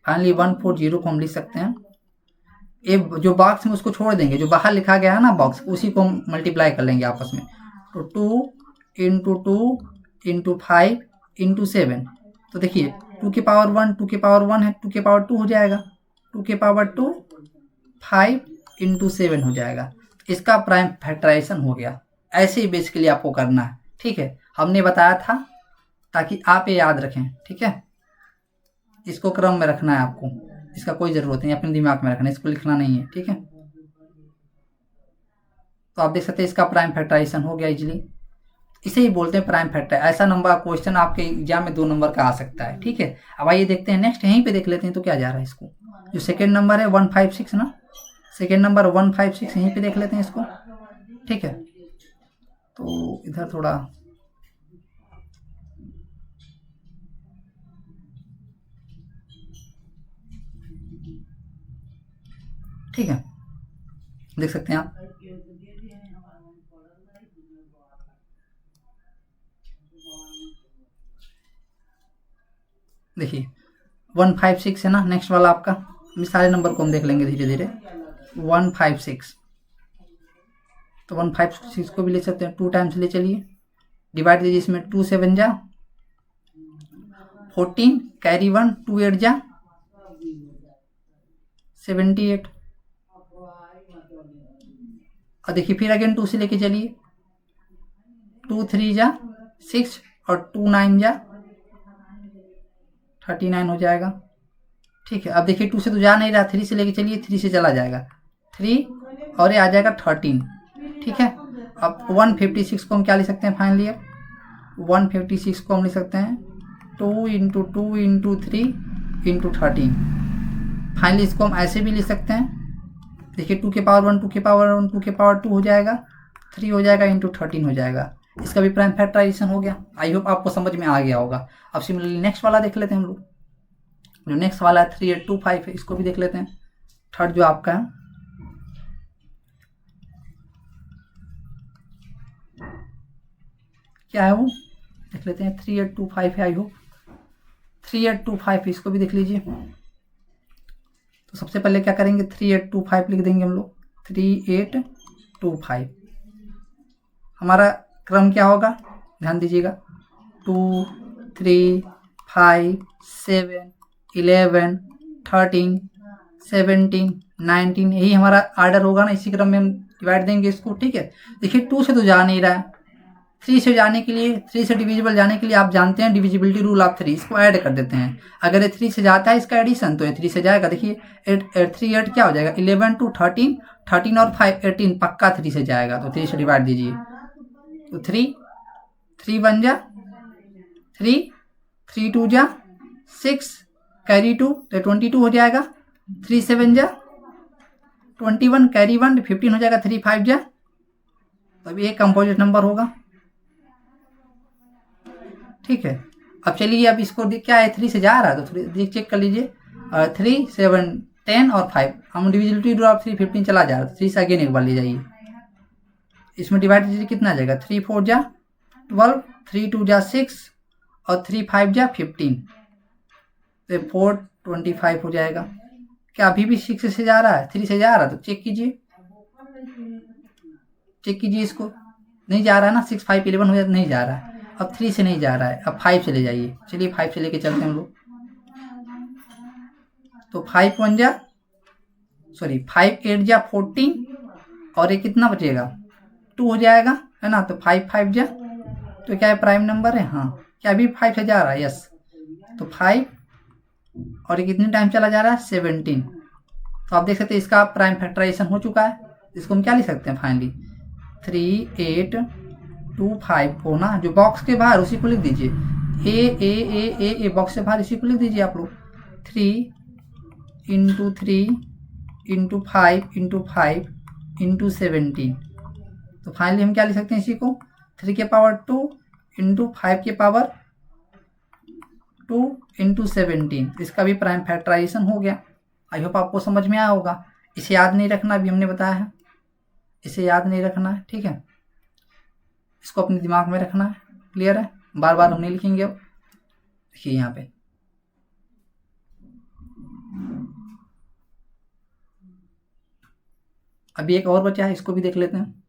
फाइनली 140 को हम लिख सकते हैं, ये जो बॉक्स में उसको छोड़ देंगे, जो बाहर लिखा गया है ना बॉक्स, उसी को मल्टीप्लाई कर लेंगे आपस में, तो 2 इंटू 2 इंटू 5 इंटू 7, तो देखिए 2 की पावर 1, 2 की पावर 1 है, 2 की पावर 2 हो जाएगा, 2 की पावर 2 5 इंटू 7 हो जाएगा, इसका प्राइम फैक्टराइजेशन हो गया। ऐसे ही बेसिकली आपको करना है, ठीक है, हमने बताया था ताकि आप ये याद रखें, ठीक है, इसको क्रम में रखना है आपको, इसका कोई ज़रूरत नहीं, अपने दिमाग में रखना है, इसको लिखना नहीं है, ठीक है। तो आप देख सकते हैं इसका प्राइम फैक्टराइजेशन हो गया इजीली। इसे ही बोलते हैं प्राइम फैक्टर। ऐसा नंबर क्वेश्चन आपके एग्जाम में 2 नंबर का आ सकता है, ठीक है। अब आइए देखते हैं नेक्स्ट, यहीं पे देख लेते हैं तो क्या जा रहा है इसको। जो सेकेंड नंबर है 156 ना, सेकेंड नंबर 156 यहीं पे देख लेते हैं इसको, ठीक है। तो इधर थोड़ा ठीक है, देख सकते हैं आप। देखिए 156 है ना नेक्स्ट वाला आपका। सारे नंबर को हम देख लेंगे धीरे धीरे। 156, तो 156 को भी ले सकते हैं 2 टाइम्स ले चलिए, डिवाइड दीजिए इसमें 2 7 जा 14, कैरी 1 2 8 जा 78। और देखिए फिर अगेन 2 से लेके चलिए, 2 3 जा 6 और 2 9 जा 39 हो जाएगा, ठीक है। अब देखिए 2 से तो जा नहीं रहा, 3 से लेके चलिए, 3 से चला जाएगा 3 और ये आ जाएगा 13, ठीक है। अब 156 को हम क्या लिख सकते हैं फाइनली, 156 को हम लिख सकते हैं 2 इंटू 2 इंटू 3 इंटू 13। फाइनली इसको हम ऐसे भी लिख सकते हैं, देखिए 2 के पावर 1 2 के पावर 1 2 के पावर 2 हो जाएगा, 3 हो जाएगा इंटू 13 हो जाएगा। इसका भी प्राइम फैक्टराइजेशन हो गया। आई होप आपको समझ में आ गया होगा। अब सिमिलरली नेक्स्ट वाला देख लेते हैं हम लोग। जो नेक्स्ट वाला है 3825 है, इसको भी देख लेते हैं। थर्ड जो आपका है क्या है वो देख लेते हैं। 3825 है, आई होप 3825, इसको भी देख लीजिए। तो सबसे पहले क्या करेंगे, 3825 लिख देंगे हम लोग। 3825 हमारा क्रम क्या होगा, ध्यान दीजिएगा। 2 3 5 7 11 13 17 19, यही हमारा आर्डर होगा ना। इसी क्रम में हम डिवाइड देंगे इसको, ठीक है। देखिए 2 से तो जा नहीं रहा है, 3 से जाने के लिए, 3 से डिविजिबल जाने के लिए आप जानते हैं डिविजिबिलिटी रूल ऑफ 3, इसको ऐड कर देते हैं। अगर ये 3 से जाता है इसका एडिशन, तो ये 3 से जाएगा। देखिए 8 क्या हो जाएगा, 11 2 13, 13 और 5 18, पक्का 3 से जाएगा। तो 3 से डिवाइड दीजिए, तो 3 1 जा 3 3 2 जा 6, कैरी 2 तो 22 हो जाएगा। 3 7 जा 21, कैरी 1 15 हो जाएगा। 3 5 जा, तब ये कंपोजिट नंबर होगा, ठीक है। अब चलिए अब इसको क्या है, 3 से जा रहा है तो थोड़ी चेक कर लीजिए। 3 7 10 और 5, हम डिविजिबिलिटी रूल ऑफ 3 15 चला जा रहा है, 3 से अगेन एक बार ले जाइए। इसमें डिवाइड कीजिए, कितना आ जाएगा, 3 4 जा 12, 3 2 जा 6 और 3 5 जा 15, तो 4 25 हो जाएगा। क्या अभी भी 6 से जा रहा है, 3 से जा रहा है, तो चेक कीजिए, चेक कीजिए इसको। नहीं जा रहा है ना, 6 5 11 हो जाए, नहीं जा रहा है। अब 3 से नहीं जा रहा है, अब 5 से ले जाइए। चलिए 5 से लेके चलते हैं हम लोग। तो 5 1 जा 5 8 जा 14 और ये कितना बचेगा, 2 हो जाएगा, है ना। तो 5 5 जा, तो क्या है प्राइम नंबर है, हाँ। क्या अभी 5 से जा रहा है, यस। तो 5 और ये कितने टाइम चला जा रहा है, 17। तो आप देख सकते हैं इसका प्राइम फैक्टराइजेशन हो चुका है। इसको हम क्या लिख सकते हैं फाइनली, 3825 को ना, जो बॉक्स के बाहर उसी को लिख दीजिए। ए बॉक्स से बाहर इसी को लिख दीजिए आप लोग। 3 इंटू 3 इंटू 5 इंटू 5 इंटू 17। तो फाइनली हम क्या लिख सकते हैं इसी को, 3 के पावर 2 इंटू 5 के पावर 2 इंटू 17। इसका भी प्राइम फैक्टराइजेशन हो गया। आई होप आपको समझ में आया होगा। इसे याद नहीं रखना, अभी हमने बताया है, इसे याद नहीं रखना है, ठीक है। इसको अपने दिमाग में रखना है, क्लियर है। बार बार हम नहीं लिखेंगे। अब देखिए यहाँ पे अभी एक और बचा है, इसको भी देख लेते हैं।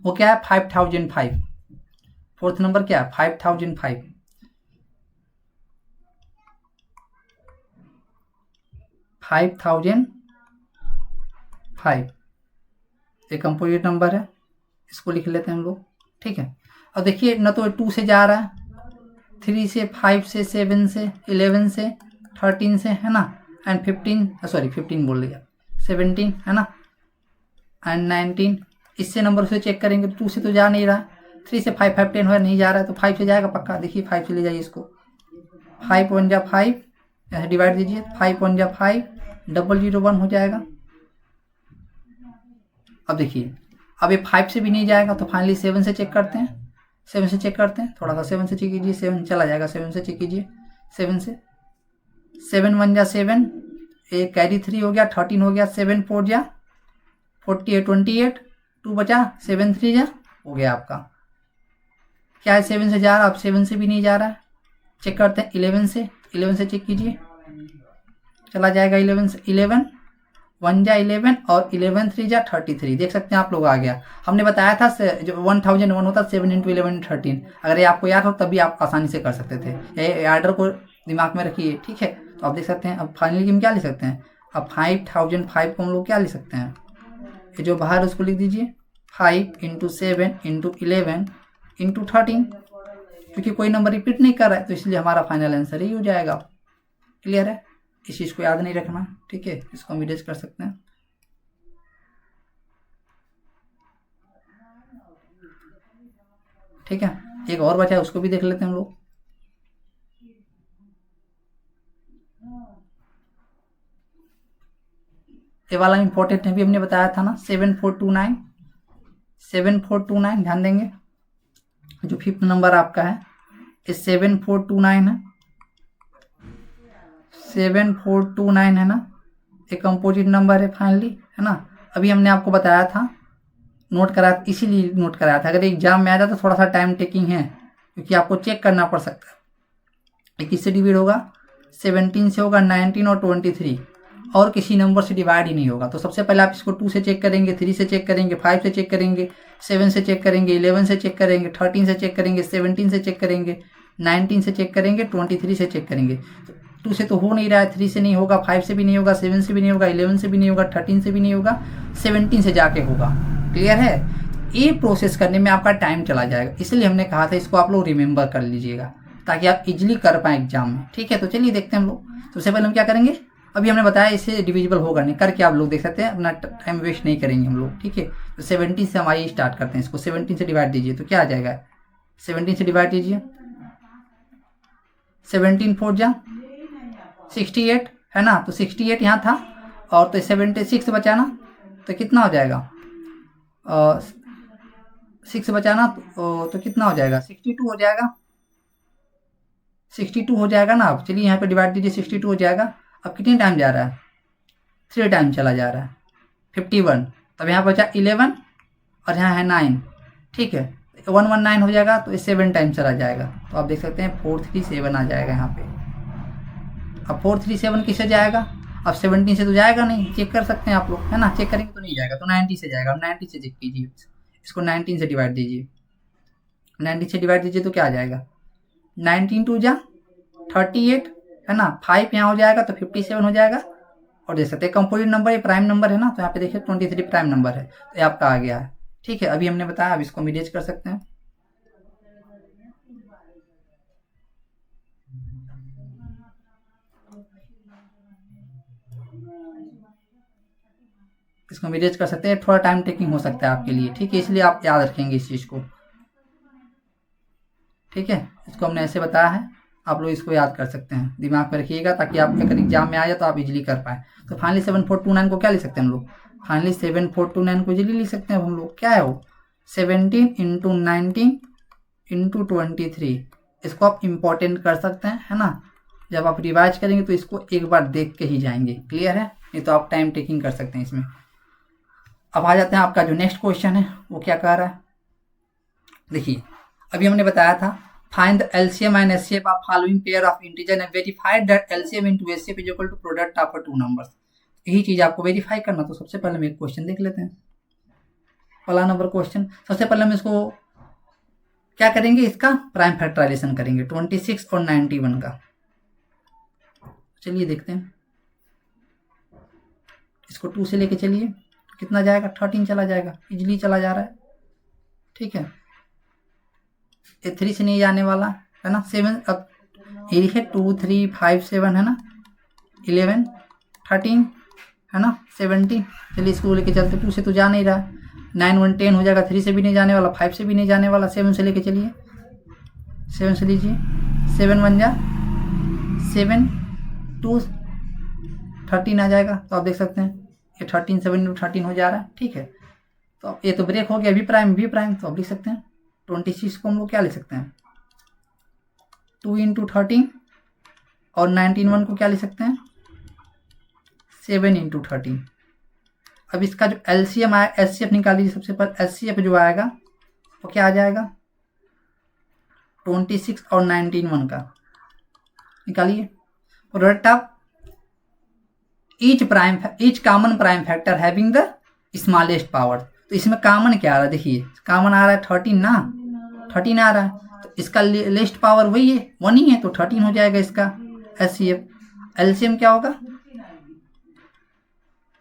वो क्या है, 5005। फोर्थ नंबर क्या है, 5005। 5005 एक कंपोजिट नंबर है, इसको लिख लेते हैं हम लोग, ठीक है। और देखिए न तो 2 से जा रहा है, 3 से 5 से 7 से 11 से 13 से, है ना। एंड 15 बोल दिया, 17 है ना, एंड 19 इससे नंबर से चेक करेंगे तो 2 से तो जा नहीं रहा, 3 से 5 5 10 हो नहीं जा रहा है, तो 5 से जाएगा पक्का। देखिए 5 से ले जाइए इसको, 5 1 जा 5, ऐसे डिवाइड दीजिए, 5 1 जा 5, 001 हो जाएगा। अब देखिए अब ये 5 से भी नहीं जाएगा, तो फाइनली 7 से चेक करते हैं, 7 से चेक करते हैं, थोड़ा सा 7 से चेक कीजिए, 7 चला जाएगा, 7 से चेक कीजिए, 7 से, 7 1 जा 7, एक कैरी 3 हो गया, 13 हो गया, 7 4 जा 48, 28, 2 बचा, 7 3 जा हो गया आपका। क्या है 7 से जा रहा, अब 7 से भी नहीं जा रहा है, चेक करते हैं 11 से, 11 से चेक कीजिए, चला जाएगा 11 से, 11 1 जा 11 और 11 3 जा 33, देख सकते हैं आप लोग आ गया। हमने बताया था जो 1001 होता 7 × 11 13, अगर ये आपको याद हो तभी आप आसानी से कर सकते थे, ये आर्डर को दिमाग में रखिए, ठीक है। तो आप देख सकते हैं अब फाइनली हम क्या लिख सकते हैं, अब 5005 को हम लोग क्या लिख सकते हैं, ये जो बाहर उसको लिख दीजिए 5 × 7 × 11 × 13, क्योंकि कोई नंबर रिपीट नहीं कर रहा है तो इसलिए हमारा फाइनल आंसर ही हो जाएगा। क्लियर है, इस चीज़ को याद नहीं रखना, ठीक है। इसको हम इरेज कर सकते हैं, ठीक है। एक और बचा है उसको भी देख लेते हैं हम लोग। ये वाला इंपॉर्टेंट है, भी हमने बताया था ना, 7429, 7429 ध्यान देंगे, जो 5th नंबर आपका है ये 7429 है, 7429 है ना, एक कंपोजिट नंबर है फाइनली, है ना। अभी हमने आपको बताया था, नोट कराया, इसीलिए नोट कराया था, अगर एग्जाम में आ जाता तो थोड़ा सा टाइम टेकिंग है, क्योंकि आपको चेक करना पड़ सकता है। ये किससे डिवाइड होगा, 17 से होगा, 19 और 23, और किसी नंबर से डिवाइड ही नहीं होगा। तो सबसे पहले आप इसको 2 से चेक करेंगे, 3 से चेक करेंगे, 5 से चेक करेंगे, 7 से चेक करेंगे, 11 से चेक करेंगे, 13 से चेक करेंगे, 17 से चेक करेंगे, 19 से चेक करेंगे, 23 से चेक करेंगे। 2 से तो हो नहीं रहा है, 3 से नहीं होगा, 5 से भी नहीं होगा, 7 से भी नहीं होगा, 11 से भी नहीं होगा, 13 से भी नहीं होगा, 17 से जाके होगा। क्लियर है, ये प्रोसेस करने में आपका टाइम चला जाएगा, इसलिए हमने कहा था इसको आप लोग रिमेंबर कर लीजिएगा ताकि आप इजीली कर पाएँ एग्जाम में, ठीक है। तो चलिए देखते हैं हम लोग। सबसे पहले हम क्या करेंगे, अभी हमने बताया इससे डिविजिबल होगा नहीं, करके आप लोग देख सकते हैं, अपना टाइम वेस्ट नहीं करेंगे हम लोग, ठीक है। तो 17 से हम आइए स्टार्ट करते हैं, इसको 17 से डिवाइड दीजिए तो क्या आ जाएगा, 17 से डिवाइड दीजिए, 17 4 जा 68 है ना, तो 68 यहाँ था, और तो 76 बचाना तो कितना हो जाएगा, 6 बचाना तो कितना हो जाएगा, 62 हो जाएगा, 62 हो जाएगा ना। आप चलिए यहाँ पे डिवाइड दीजिए, 62 हो जाएगा। अब कितनी टाइम जा रहा है, 3 टाइम चला जा रहा है, 51, तब यहाँ बचा 11 और यहाँ है 9, ठीक है, 119 हो जाएगा, तो 7 टाइम चला जाएगा। तो आप देख सकते हैं 437 आ जाएगा यहाँ पे। अब 437 किससे जाएगा, अब 17 से तो जाएगा नहीं, चेक कर सकते हैं आप लोग, है ना, चेक करेंगे तो नहीं जाएगा, तो 90 से जाएगा। अब 90 से चेक कीजिए, इसको 19 से डिवाइड दीजिए, 90 से डिवाइड दीजिए तो क्या आ जाएगा, 19 2 जा 38 है ना, 5 यहाँ हो जाएगा तो 57 हो जाएगा। और देख सकते हैं कंपोजिट नंबर, ये प्राइम नंबर है ना, तो यहाँ पे देखिए 23 प्राइम नंबर है, तो ये आपका आ गया है, ठीक है। अभी हमने बताया, अब इसको हम इरेज कर सकते हैं, इसको हम इरेज कर सकते हैं, थोड़ा टाइम टेकिंग हो सकता है आपके लिए, ठीक है, इसलिए आप याद रखेंगे इस चीज़ को, ठीक है। इसको हमने ऐसे बताया है, आप लोग इसको याद कर सकते हैं, दिमाग में रखिएगा ताकि आप अगर एग्जाम में आ जाए तो आप इजीली कर पाए। तो फाइनली 7429 को क्या लिख सकते हैं हम लोग, फाइनली 7429 को इजीली लिख सकते हैं हम लोग, क्या है वो, 17 × 19 × 23। इसको आप इम्पोर्टेंट कर सकते हैं, है ना, जब आप रिवाइज करेंगे तो इसको एक बार देख के ही जाएंगे, क्लियर है, नहीं तो आप टाइम टेकिंग कर सकते हैं इसमें। अब आ जाते हैं, आपका जो नेक्स्ट क्वेश्चन है वो क्या कह रहा है, देखिए अभी हमने बताया था, find the LCM and SCF of following pair of integer and verify that LCM into SCF is equal to product of two numbers। यही चीज आपको वेरीफाई करना। तो सबसे पहले हम एक क्वेश्चन देख लेते हैं, पहला नंबर क्वेश्चन। सबसे पहले हम इसको क्या करेंगे, इसका प्राइम फैक्टराइजेशन करेंगे 26 और 91 का। चलिए देखते हैं, इसको 2 से लेके चलिए तो कितना जाएगा, 13 चला जाएगा, इजीली चला जा रहा है, ठीक है। ये 3 से नहीं जाने वाला है ना, 7, अब ये है 2 3 5 7 है ना, 11 13 है ना, 17। चलिए इसको लेके चलते, 2 से तो जा नहीं रहा है, 9 1 10 हो जाएगा, 3 से भी नहीं जाने वाला, 5 से भी नहीं जाने वाला, 7 से लेके चलिए, 7 से लीजिए, 7 1 जा 7 2 13 आ जाएगा। तो आप देख सकते हैं ये 13 7 13 हो जा रहा है, ठीक है। तो अब ये तो ब्रेक हो गया वी प्राइम, तो आप लिख सकते हैं 26 को हम लोग क्या लिख सकते हैं 2 इंटू 13, और 19 1 को क्या लिख सकते हैं 7 इंटू 13। अब इसका जो एलसीएम आया, एचसीएफ निकाल लीजिए। सबसे पहले एचसीएफ जो आएगा वो क्या आ जाएगा 26 और 19 1 का निकालिए। Product of each common prime factor having the smallest power. तो इसमें कॉमन क्या आ रहा है, देखिए कॉमन आ रहा है 13 ना, 13 आ रहा है, तो इसका लेस्ट पावर वही है 1 ही है, तो 13 हो जाएगा इसका एचसीएफ। एलसीएम क्या होगा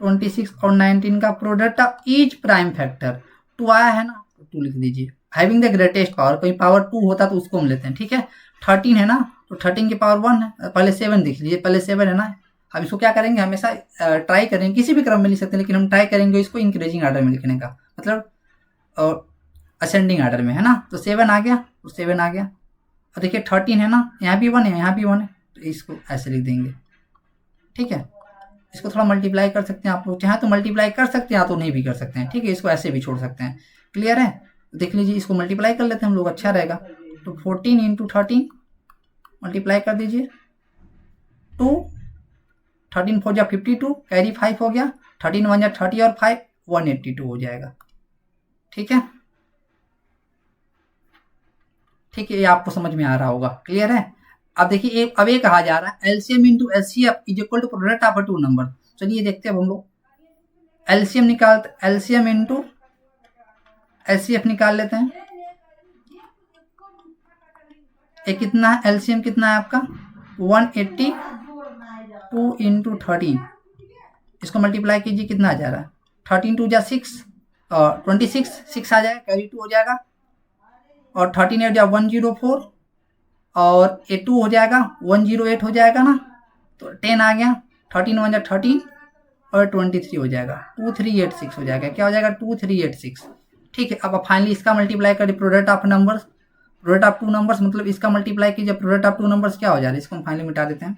26 और 19 का product of each prime factor. 2 आया है ना, तो 2 लिख दीजिए। हैविंग द ग्रेटेस्ट पावर, कोई पावर 2 होता तो उसको हम लेते हैं, ठीक है। 13 है ना, तो 13 की पावर 1 है, पहले 7 देख लीजिए, पहले 7 है ना। अब इसको क्या करेंगे, हमेशा ट्राई करेंगे, किसी भी क्रम में लिख सकते हैं, लेकिन हम ट्राई करेंगे इसको इंक्रीजिंग ऑर्डर में लिखने का, मतलब असेंडिंग ऑर्डर में, है ना। तो 7 आ गया, तो 7 आ गया। और देखिए 13 है ना, यहाँ भी 1 है, यहाँ भी 1 है, तो इसको ऐसे लिख देंगे, ठीक है। इसको थोड़ा मल्टीप्लाई कर सकते हैं आप लोग, चाहे तो मल्टीप्लाई कर सकते हैं, या तो नहीं भी कर सकते हैं, ठीक है। इसको ऐसे भी छोड़ सकते हैं, क्लियर है। देख लीजिए, इसको मल्टीप्लाई कर लेते हैं हम लोग, अच्छा रहेगा। तो 14 इंटू 13 मल्टीप्लाई कर दीजिए, 2 13 4 जा 52, कैरी 5 हो गया, 13 1 जा 30 और 5 182 हो जाएगा, ठीक है। ठीक है, ये आपको समझ में आ रहा होगा, क्लियर है। अब देखिए अब ये कहा जा रहा है LCM into HCF is equal to product of 2 number. चलिए देखते हैं अब हम लोग एलसीएम निकालते, एलसीएम इंटू एचसीएफ निकाल लेते हैं। ये कितना है, एलसीएम कितना है आपका 182 इंटू 13, इसको मल्टीप्लाई कीजिए, कितना आ जा रहा है 13 2 जा 6 और 26 6 आ जाएगा, कैरी 2 हो जाएगा, और 13 8 जा 104 और ये 2 हो जाएगा 108 हो जाएगा ना, तो 10 आ गया, 13 1 जा 13 और 23 हो जाएगा, 2386 हो जाएगा, क्या हो जाएगा 2386, ठीक है। अब फाइनली इसका मल्टीप्लाई करिए product of numbers, product of 2 numbers, मतलब इसका मल्टीप्लाई कीजिए प्रोडक्ट ऑफ 2 नंबर्स, क्या हो जा रहा है, इसको हम फाइनली मिटा देते हैं।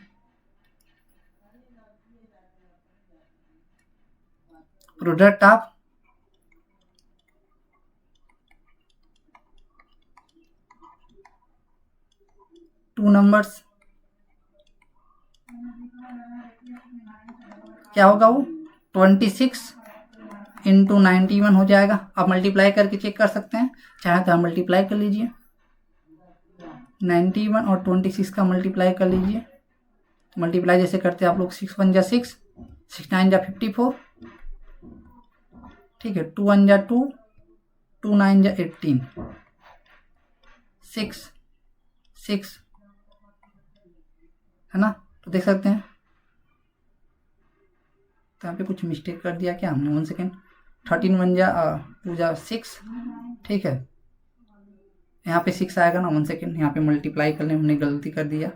प्रोडक्ट ऑफ 2 नंबर्स क्या होगा, वो 26 इंटू 91 हो जाएगा। आप मल्टीप्लाई करके चेक कर सकते हैं, चाहे तो आप मल्टीप्लाई कर लीजिए, 91 और 26 का मल्टीप्लाई कर लीजिए। मल्टीप्लाई जैसे करते हैं आप लोग, 6 1 जा 6, 6 9 जा 54, ठीक है, 2 1 जा 2, 2 9 जा 18, 6 6 है ना। तो देख सकते हैं, तो यहाँ पे कुछ मिस्टेक कर दिया क्या हमने, 1 सेकेंड, 13 1 जा 2 जा 6, ठीक है, यहाँ पे 6 आएगा ना, 1 सेकेंड, यहाँ पे मल्टीप्लाई करने हमने गलती कर दिया,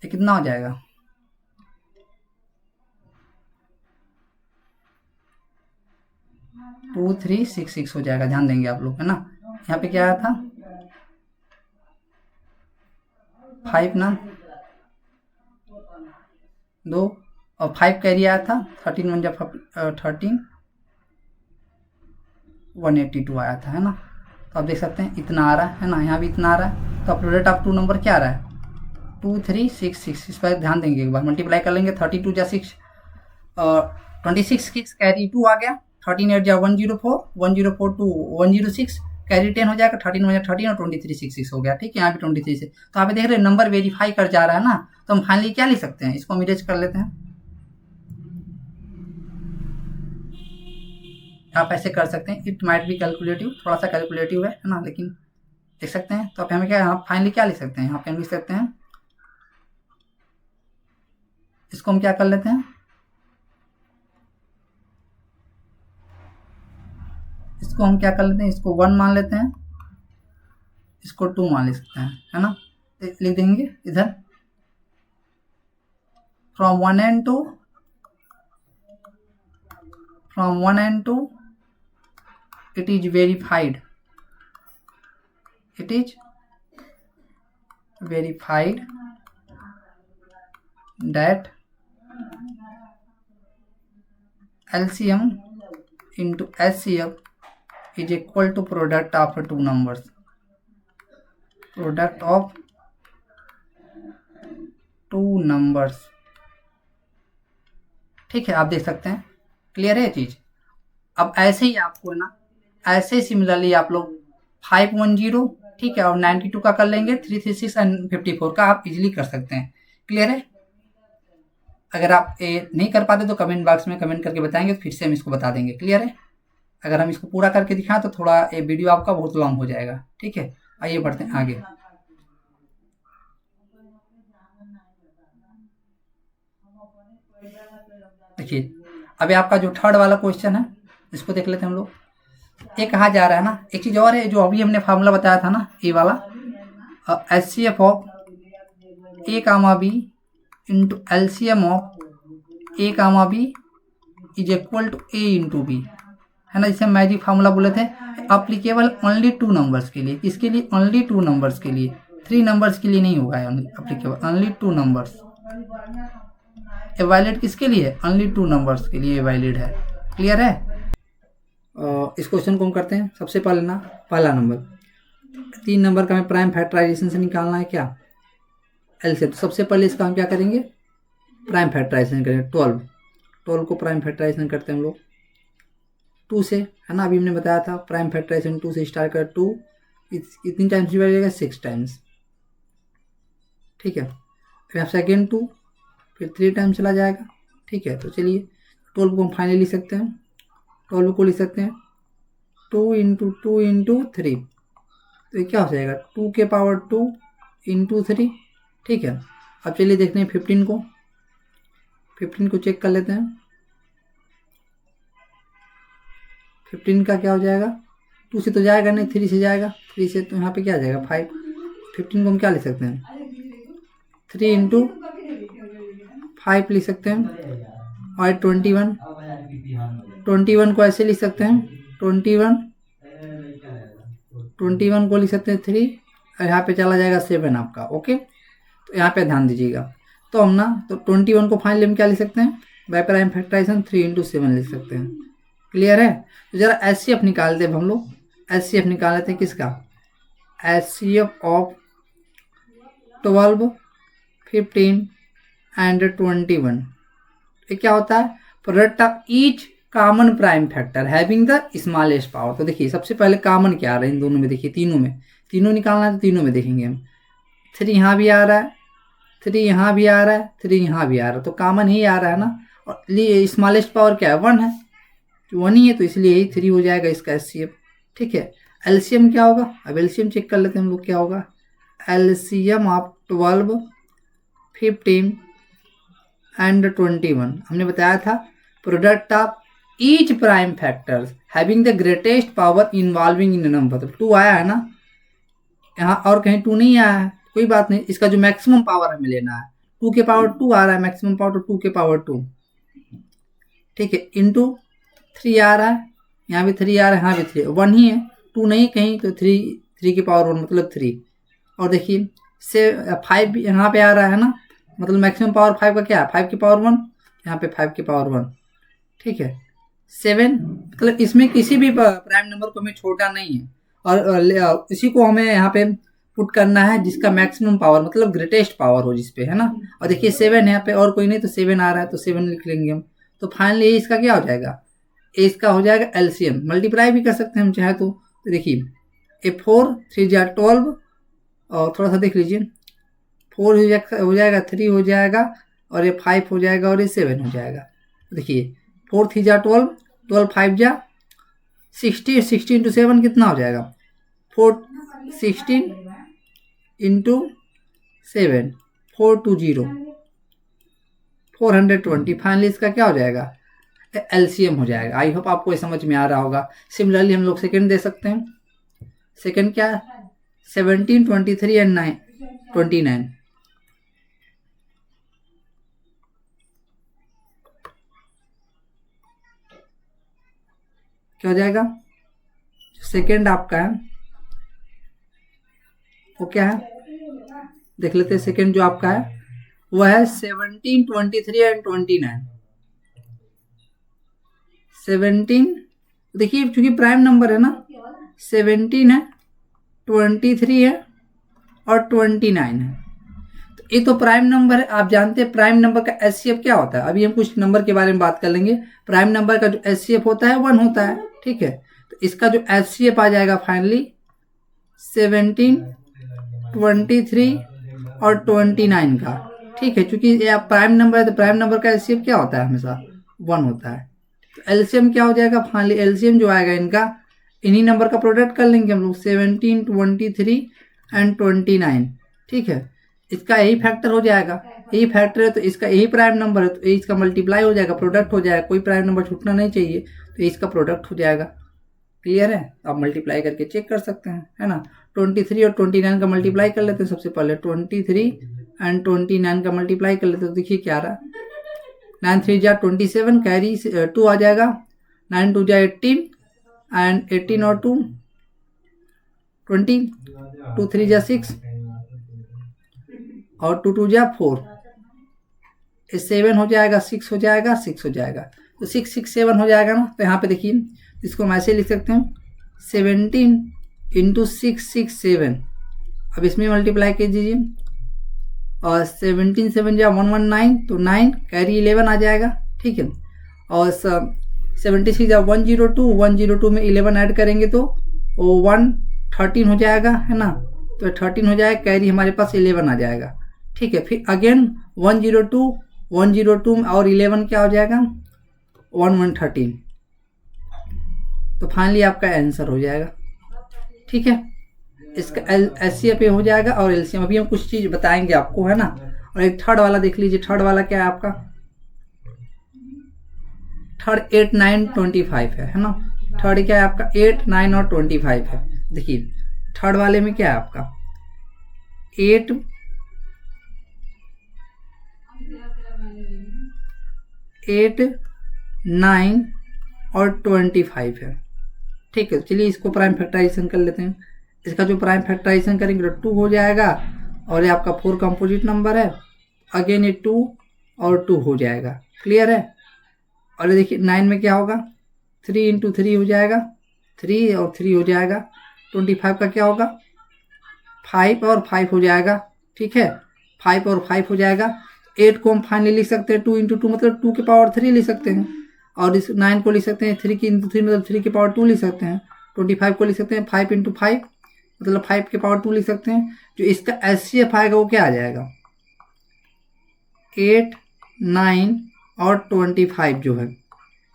ये कितना हो जाएगा 2366 हो जाएगा, ध्यान देंगे आप लोग, है ना। यहाँ पे क्या आया था 5 ना 2 और 5 कैरी आया था, 13 1 जा 13 182 आया था, है ना। तो आप देख सकते हैं इतना आ रहा है ना, यहाँ भी इतना आ रहा है। तो प्रोडक्ट ऑफ 2 नंबर क्या आ रहा है 2366, इस पर ध्यान देंगे एक बार, मल्टीप्लाई कर लेंगे, 32 जा 6 और 26 6 कैरी 2 आ गया, 13 8 जा 104, 104 टू 106 कैरी 10 हो जाएगा, 13 1 जा 13 और 2366 हो गया, ठीक है। यहाँ भी 23 से, तो आप देख रहे हैं नंबर वेरीफाई कर जा रहा है ना, तो हम फाइनली क्या लिख सकते हैं, इसको हम इरेज कर लेते हैं। आप ऐसे कर सकते हैं, इट माइट बी कैलकुलेटिव, थोड़ा सा कैलकुलेटिव है ना, लेकिन देख सकते हैं। तो आप हमें क्या, यहाँ फाइनली क्या लिख सकते हैं, यहाँ पे हम लिख सकते हैं, इसको हम क्या कर लेते हैं, इसको हम क्या कर लेते हैं, इसको 1 मान लेते हैं, इसको 2 मान ले सकते हैं, है ना। लिख देंगे इधर from one and two it is verified that LCM into HCF is equal to product of two numbers. ठीक है, आप देख सकते हैं, क्लियर है ये चीज। अब ऐसे ही आपको ना, ऐसे सिमिलरली आप लोग 510, ठीक है, और 92 का कर लेंगे, 336 एंड 54 का आप इजीली कर सकते हैं। क्लियर है? अगर आप ये नहीं कर पाते तो कमेंट बॉक्स में कमेंट करके बताएंगे, तो फिर से हम इसको बता देंगे। क्लियर है? अगर हम इसको पूरा करके दिखाएं तो थोड़ा ये वीडियो आपका बहुत लॉन्ग हो जाएगा। ठीक है, आइए बढ़ते हैं आगे। देखिए, अभी आपका जो थर्ड वाला क्वेश्चन है इसको देख लेते हैं हम लोग। ये कहा जा रहा है ना, एक चीज और है, जो अभी हमने फार्मूला बताया था ना, ये वाला HCF of A, B into LCM of A, B is equal to A into B, है ना, जिसे मैजिक फार्मूला बोले थे। अप्लीकेबल ओनली 2 नंबर्स के लिए। किसके लिए? ओनली 2 नंबर्स के लिए, 3 नंबर्स के लिए नहीं होगा अप्लीकेबल, ओनली 2 नंबर्स। वैलिड किसके लिए? ओनली 2 नंबर्स के लिए वैलिड है। क्लियर है? इस क्वेश्चन को हम करते हैं। सबसे पहले ना, पहला नंबर 3 नंबर का हमें प्राइम फैक्टराइजेशन से निकालना है क्या? एल से। तो सबसे पहले इसका हम क्या करेंगे? प्राइम फैक्टराइजेशन करेंगे। 12 को प्राइम फैक्टराइजेशन करते हैं हम लोग 2 से, है ना। अभी हमने बताया था प्राइम फैक्टराइजेशन 2 से स्टार्ट कर, 2 इतनी टाइम्स डिवाइड जाएगा 6 टाइम्स। ठीक है, फिर सेकेंड 2, फिर 3 टाइम्स चला जाएगा। ठीक है, तो चलिए 12 को हम फाइनली लिख सकते हैं। 12 को लिख सकते हैं 2 इंटू 2 इंटू 3, तो ये क्या हो जाएगा? 2 के पावर 2 इंटू 3। ठीक है, अब चलिए देखते हैं 15 को चेक कर लेते हैं। 15 का क्या हो जाएगा? 2 से तो जाएगा नहीं, 3 से जाएगा। 3 से तो यहाँ पे क्या आ जाएगा? 5। 15 को हम क्या लिख सकते हैं? 3 इंटू 5 लिख सकते हैं। और 21 को ऐसे लिख सकते हैं, 21 को लिख सकते हैं 3, और यहाँ पे चला जाएगा 7 आपका। ओके, तो यहाँ पे ध्यान दीजिएगा। तो हम ना, तो 21 को फाइनली हम क्या लिख सकते हैं? बाय प्राइम फैक्टराइजेशन 3 इंटू 7 लिख सकते हैं। क्लियर है? तो जरा HCF निकाल दे हम लोग। HCF निकाल लेते हैं किसका? HCF of 12, 15 and 21। ये क्या होता है? Product of each common prime factor having the smallest power. तो देखिए, सबसे पहले कॉमन क्या आ रहा है इन दोनों में? देखिए, तीनों निकालना है, तो तीनों में देखेंगे हम। 3 यहाँ भी आ रहा है, 3 यहाँ भी आ रहा है, 3 यहाँ भी आ रहा है, तो कॉमन ही आ रहा है ना। और स्मॉलेस्ट पावर क्या है? 1 है, 1 ही है, तो इसलिए यही 3 हो जाएगा इसका HCF। ठीक है, LCM क्या होगा? अब LCM चेक कर लेते हैं हम लोग, क्या होगा? LCM of 12, 15 and 21। हमने बताया था product of each prime factors having the greatest power involving in number. तो 2 आया है ना यहाँ, और कहीं 2 नहीं आया है, कोई बात नहीं। इसका जो मैक्सिमम पावर हमें लेना है, 2 के पावर 2 आ रहा है मैक्सिमम पावर, तो 2 के पावर 2। ठीक है, इंटू 3 आ रहा है, यहाँ भी 3 आ रहा है, यहाँ भी 3, 1 ही है, 2 नहीं कहीं, तो 3 के पावर 1 मतलब 3। और देखिए 5 यहाँ पे आ रहा है ना, मतलब मैक्सिमम पावर 5 का क्या है? 5 की पावर 1, यहाँ पे 5 की पावर 1। ठीक है, 7, मतलब इसमें किसी भी प्राइम नंबर को हमें छोटा नहीं है, और इसी को हमें यहाँ पे पुट करना है जिसका मैक्सिमम पावर मतलब ग्रेटेस्ट पावर हो जिसपे, है ना। और देखिए 7 है यहाँ पे, और कोई नहीं, तो 7 आ रहा है, तो 7 लिख लेंगे हम। तो फाइनली इसका क्या हो जाएगा? इसका हो जाएगा LCM। मल्टीप्लाई भी कर सकते हैं हम चाहे तो। देखिए ये 4, 3 जा 12, और थोड़ा सा देख लीजिए, 4 हो जाएगा, 3 हो जाएगा, और ये 5 हो जाएगा, और ये 7 हो जाएगा। देखिए 4 3 जा 12, 12 5 जा 60, 60 इंटू 7 कितना हो जाएगा? 16 इंटू 7, 420, 420। फाइनली इसका क्या हो जाएगा? LCM हो जाएगा। आई होप आपको ये समझ में आ रहा होगा। सिमिलरली हम लोग सेकंड दे सकते हैं। सेकंड क्या है? 17, 23 एंड 29 क्या हो जाएगा? सेकेंड आपका है वो क्या है देख लेते हैं। सेकेंड जो आपका है वो है 17, 23 एंड 29। 17 देखिए चूंकि प्राइम नंबर है ना, 17 है, 23 है और 29 है। तो ये तो प्राइम नंबर है। आप जानते हैं प्राइम नंबर का एचसीएफ क्या होता है। अभी हम कुछ नंबर के बारे में बात कर लेंगे। प्राइम नंबर का जो एचसीएफ होता है 1 होता है, ठीक है। तो इसका जो एचसीएफ आ जाएगा फाइनली 17, 23 और 29 का, ठीक है। चूंकि ये प्राइम नंबर है तो प्राइम नंबर का एलसीएम क्या होता है? हमेशा 1 होता है। तो एलसीएम क्या हो जाएगा फाइनली? एलसीएम जो आएगा इनका, इन्हीं नंबर का प्रोडक्ट कर लेंगे हम लोग, 17, 23 एंड 29, ठीक है। इसका यही फैक्टर हो जाएगा, यही फैक्टर है तो इसका यही प्राइम नंबर है तो इसका मल्टीप्लाई हो जाएगा, प्रोडक्ट हो जाएगा। कोई प्राइम नंबर छूटना नहीं चाहिए, तो इसका प्रोडक्ट हो जाएगा। क्लियर है? आप मल्टीप्लाई करके चेक कर सकते हैं, है ना। 23 और 29 का मल्टीप्लाई कर लेते हैं। सबसे पहले 23 एंड 29 का मल्टीप्लाई कर लेते हैं। तो देखिए क्या रहा, 9 3 जा 27, कैरी 2 आ जाएगा, 9 2 जा 18 एंड 18 और 2 20, 2 3 जा 6 और 2 2 जा 4, 7 हो जाएगा, 6 हो जाएगा, 6 हो जाएगा। तो 6 6 7 हो जाएगा ना। तो यहाँ पे देखिए इसको हम ऐसे लिख सकते हैं 17 इंटू 6 6 7। अब इसमें मल्टीप्लाई कीजिए और 17 7 जा 119 तो 9, कैरी 11 आ जाएगा, ठीक है। और 76 जा 102, 102 में 11 ऐड करेंगे तो 113 हो जाएगा, है ना। तो 13 हो जाएगा, कैरी हमारे पास 11 आ जाएगा, ठीक है। फिर अगेन 102 में और 11 क्या हो जाएगा 113। तो फाइनली आपका आंसर हो जाएगा, ठीक है। इसका एचसीएफ हो जाएगा और एलसीएम। अभी हम कुछ चीज बताएंगे आपको, है ना। और एक थर्ड वाला देख लीजिए। थर्ड वाला क्या है आपका? थर्ड 8 9 25 है ना। थर्ड क्या है आपका? 8 9 और 25 है। देखिए थर्ड वाले में क्या है आपका 8 9 और 25 है, ठीक है। चलिए इसको प्राइम फैक्टराइजेशन कर लेते हैं। इसका जो प्राइम फैक्टराइजेशन करेंगे तो 2 हो जाएगा और ये आपका 4 कंपोजिट नंबर है। अगेन ये 2 और 2 हो जाएगा। क्लियर है? और ये देखिए 9 में क्या होगा 3 इंटू 3 हो जाएगा, 3 और 3 हो जाएगा। 25 का क्या होगा 5 और 5 हो जाएगा, ठीक है। 5 और 5 हो जाएगा। 8 को हम फाइनली लिख सकते हैं 2 इंटू 2 मतलब 2 के पावर 3 लिख सकते हैं। और इस 9 को लिख सकते हैं 3 की इंटू 3 मतलब 3 के पावर 2 लिख सकते हैं। 25 को लिख सकते हैं 5 इंटू 5 मतलब 5 के पावर 2 लिख सकते हैं। जो इसका एचसीएफ आएगा वो क्या आ जाएगा 8 9 और 25 जो है।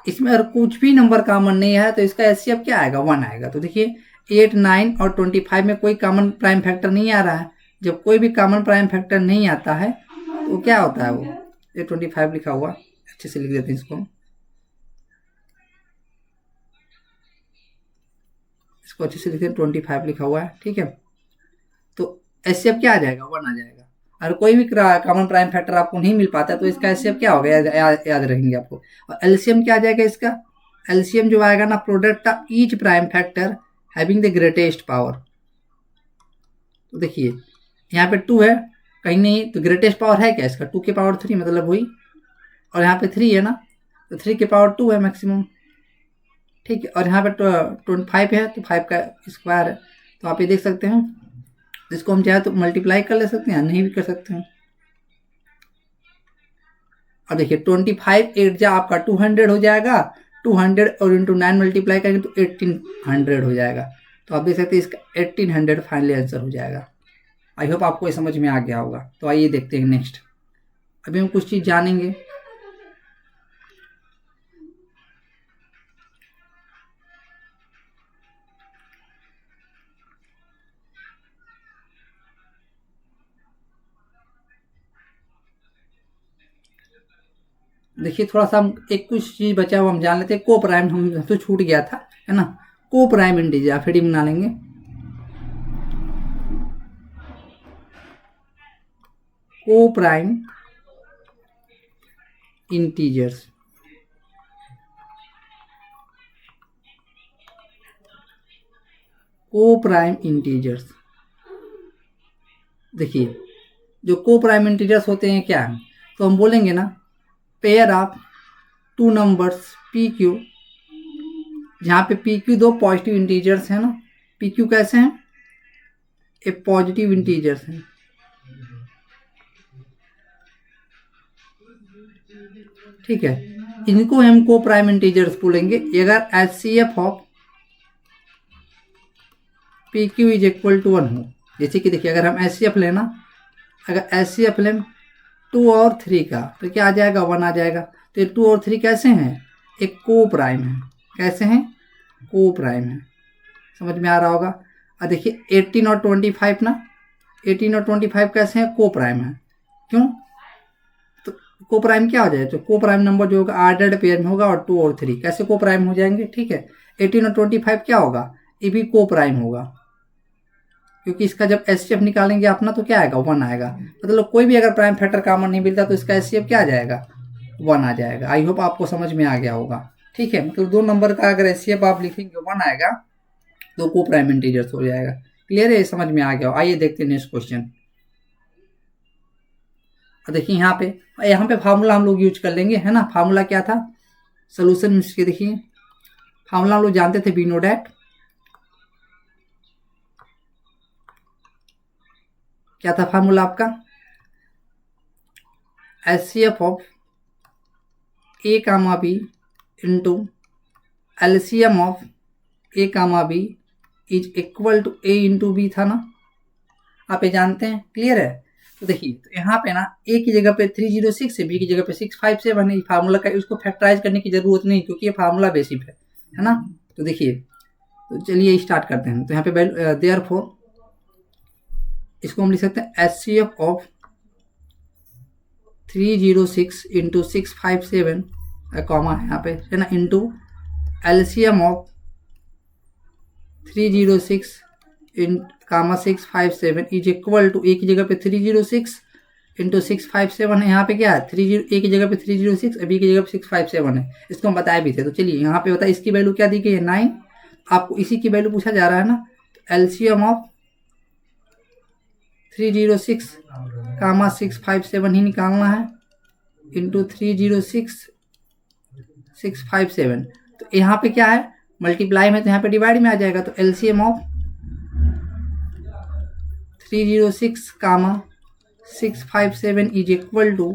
इसमें अगर कुछ भी नंबर कॉमन नहीं है तो इसका एचसीएफ क्या आएगा 1 आएगा। तो देखिए 8 9 और 25 में कोई कॉमन प्राइम फैक्टर नहीं आ रहा है। जब कोई भी कॉमन प्राइम फैक्टर नहीं आता है तो क्या होता है वो, ये 25 लिखा हुआ, अच्छे से लिख देते हैं इसको अच्छे से लिखते हैं 25 लिखा हुआ है, ठीक है। तो एचसीएफ क्या आ जाएगा 1 आ जाएगा। अगर कोई भी कॉमन प्राइम फैक्टर आपको नहीं मिल पाता तो इसका एचसीएफ क्या होगा याद रखेंगे आपको। और एलसीएम क्या आ जाएगा इसका? एलसीएम जो आएगा ना product of each prime factor having the greatest power. तो देखिए यहाँ पे 2 है कहीं नहीं, तो ग्रेटेस्ट पावर है क्या इसका 2 के पावर 3 मतलब वही। और यहाँ पे 3 है ना, तो 3 के पावर 2 है मैक्सिमम, ठीक है। और यहाँ पे 25 है तो 5 का स्क्वायर है। तो आप ये देख सकते हैं इसको हम चाहे तो मल्टीप्लाई कर ले सकते हैं, नहीं भी कर सकते हैं। और देखिए 25 8 जा आपका 200 हो जाएगा, 200 और इंटू 9 मल्टीप्लाई करेंगे तो 1800 हो जाएगा। तो आप देख सकते हैं इसका 1800 फाइनली आंसर हो जाएगा। आई होप आपको ये समझ में आ गया होगा। तो आइए देखते हैं नेक्स्ट। अभी हम कुछ चीज़ जानेंगे। देखिए थोड़ा सा हम एक कुछ चीज बचा हुआ हम जान लेते हैं। को प्राइम हम तो छूट गया था, है ना। को प्राइम इंटीजर फिर बना लेंगे। को प्राइम इंटीजर्स। को प्राइम इंटीजर्स, देखिए जो को प्राइम इंटीजर्स होते हैं क्या है, तो हम बोलेंगे ना pair of two numbers P Q, जहाँ पे पी क्यू दो पॉजिटिव इंटीजर्स हैं ना, पी क्यू कैसे हैं, ए पॉजिटिव इंटीजर्स हैं, ठीक है, इनको हम को प्राइम इंटीजर्स बोलेंगे। अगर HCF of P Q is equal to 1 हो, जैसे कि देखिए अगर हम HCF लेना, अगर HCF लें 2 और 3 का तो क्या आ जाएगा, 1 आ जाएगा। तो 2 और 3 कैसे हैं, एक को प्राइम है, कैसे हैं, को प्राइम है, समझ में आ रहा होगा। और देखिए 18 और 25 ना, 18 और 25 कैसे हैं, को प्राइम है, क्यों, तो को प्राइम क्या हो जाए, तो को प्राइम नंबर जो होगा ऑर्डर्ड पेयर में होगा, और 2 और 3 कैसे को प्राइम हो जाएंगे, ठीक है। 18 और 25 क्या होगा, ये भी को प्राइम होगा, क्योंकि इसका जब HCF निकालेंगे अपना तो क्या आएगा, 1 आएगा। मतलब कोई भी अगर प्राइम फैक्टर कॉमन नहीं मिलता तो इसका HCF क्या आ जाएगा, 1 आ जाएगा। आई होप आपको समझ में आ गया होगा, ठीक है। मतलब 2 नंबर का अगर HCF आप लिखेंगे 1 आएगा तो को प्राइम इंटीजर्स हो जाएगा। क्लियर है, समझ में आ गया। आइए देखते हैं नेक्स्ट क्वेश्चन। देखिए यहाँ पे फार्मूला हम लोग यूज कर लेंगे, है ना। फार्मूला क्या था, सोल्यूशन में इसके देखिए फार्मूला हम लोग जानते थे, बी नो डैट, क्या था फार्मूला आपका, HCF of A comma B into LCM of A comma B is equal to A into B था ना, आप ये जानते हैं। क्लियर है, तो देखिए तो यहाँ पे ना ए की जगह पे 306 है, बी की जगह पे 657 है। फार्मूला का उसको फैक्टराइज करने की जरूरत नहीं, क्योंकि ये फार्मूला बेसिक है ना। तो देखिए, तो चलिए स्टार्ट करते हैं। तो यहाँ पे देयरफॉर इसको हम लिख सकते हैं HCF ऑफ 306 इंटू 657 कॉमा है यहाँ पे, है ना, into LCM of 306 in comma 657 is equal to A की जगह पे 306 इंटू 657 है। यहाँ पे क्या है, 30 ए की जगह पे 306, बी की जगह पे 657 है। इसको हम बताए भी थे। तो चलिए यहाँ पे बताए इसकी वैल्यू क्या दी गई है, 9। आपको इसी की वैल्यू पूछा जा रहा है ना। तो LCM ऑफ 306 कामा 657 ही निकालना है, इंटू 306 657। तो यहाँ पे क्या है, मल्टीप्लाई में, तो यहाँ पे डिवाइड में आ जाएगा। तो LCM of 306 comma 657 is equal to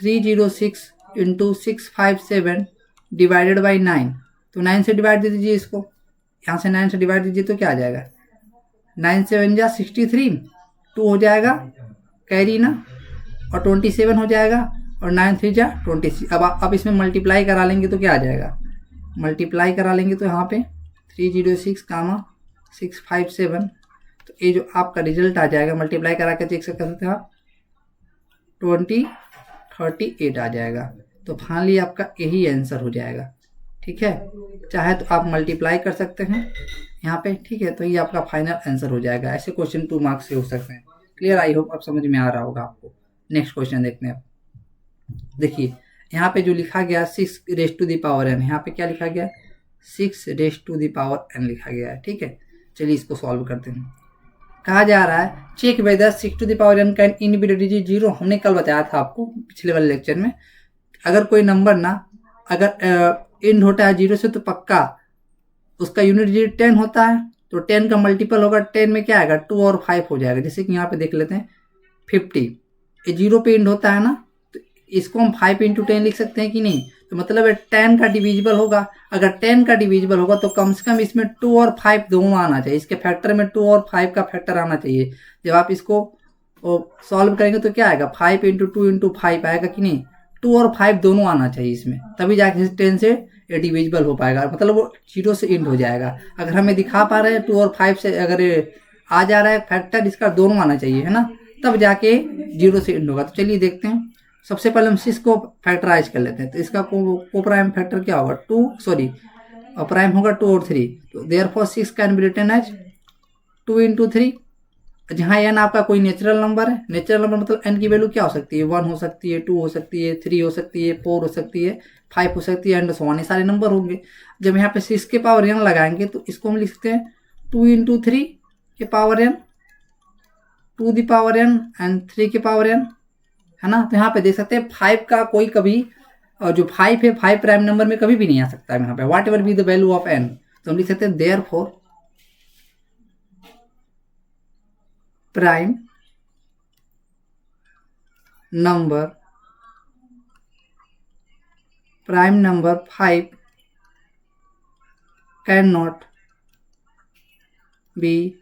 306 into 657 divided by 9। तो 9 से डिवाइड दे दीजिए इसको, यहाँ से 9 से डिवाइड दीजिए तो क्या आ जाएगा, 9 7 जा 63, 2 हो जाएगा कैरी ना, और 27 हो जाएगा, और 9 3 जा 26। अब आप इसमें मल्टीप्लाई करा लेंगे तो क्या आ जाएगा, मल्टीप्लाई करा लेंगे तो यहाँ पे 306 कामा 657, तो ये जो आपका रिजल्ट आ जाएगा, मल्टीप्लाई करा के चेक सकते हैं आप, 2038 आ जाएगा। तो फाइनली आपका यही आंसर हो जाएगा, ठीक है। चाहे तो आप मल्टीप्लाई कर सकते हैं यहाँ पे, ठीक है, तो ये आपका फाइनल आंसर हो जाएगा। ऐसे क्वेश्चन 2 मार्क्स से हो सकते हैं। क्लियर, आई होप आप समझ में आ रहा होगा आपको। नेक्स्ट क्वेश्चन देखते हैं। देखिए यहाँ पे जो लिखा गया 6 raise to the power n, यहाँ पे क्या लिखा गया, 6 raise to the power n लिखा गया है, ठीक है। चलिए इसको सॉल्व करते हैं। कहा जा रहा है check whether 6 to the power n can in be digit 0। हमने कल बताया था आपको पिछले वाले लेक्चर में, अगर कोई नंबर ना अगर इंड होता है 0 से तो पक्का उसका यूनिट डिजिट 10 होता है। तो 10 का मल्टीपल होगा, 10 में क्या आएगा, 2 और 5 हो जाएगा। जैसे कि यहाँ पे देख लेते हैं 50, ये 0 पे इंड होता है ना, तो इसको हम 5 इंटू 10 लिख सकते हैं कि नहीं। तो मतलब 10 का डिविजिबल होगा। अगर 10 का डिविजिबल होगा तो कम से कम इसमें 2 और 5 दोनों आना चाहिए, इसके फैक्टर में 2 और 5 का फैक्टर आना चाहिए। जब आप इसको सॉल्व करेंगे तो क्या आएगा, 5 इंटू 2 इंटू 5 आएगा कि नहीं, 2 और 5 दोनों आना चाहिए इसमें, तभी जाके 10 से ये डिविजिबल हो पाएगा। मतलब वो 0 से इंड हो जाएगा। अगर हमें दिखा पा रहे हैं 2 और 5 से अगर आ जा रहा है फैक्टर, इसका दोनों आना चाहिए, है ना, तब जाके 0 से इंड होगा। तो चलिए देखते हैं। सबसे पहले हम 6 को फैक्टराइज कर लेते हैं। तो इसका को प्राइम फैक्टर क्या होगा, प्राइम होगा 2 और 3। तो therefore 6 can be written as 2 into 3। जहाँ एन आपका कोई नेचुरल नंबर है, नेचुरल नंबर मतलब एन की वैल्यू क्या हो सकती है, 1 हो सकती है, 2 हो सकती है, 3 हो सकती है, 4 हो सकती है, 5 हो सकती है, एंड सो ऑन, ये सारे नंबर होंगे। जब यहाँ पे 6 के पावर एन लगाएंगे तो इसको हम लिख सकते हैं 2 इंटू 3 के पावर एन, 2 दी पावर एन एंड 3 के पावर एन, है ना। तो यहाँ पे देख सकते हैं 5 का कोई कभी जो 5 है 5 प्राइम नंबर में कभी भी नहीं आ सकता है यहाँ पे, whatever be the value of N. तो हम लिख सकते हैं therefore prime number 5 can not be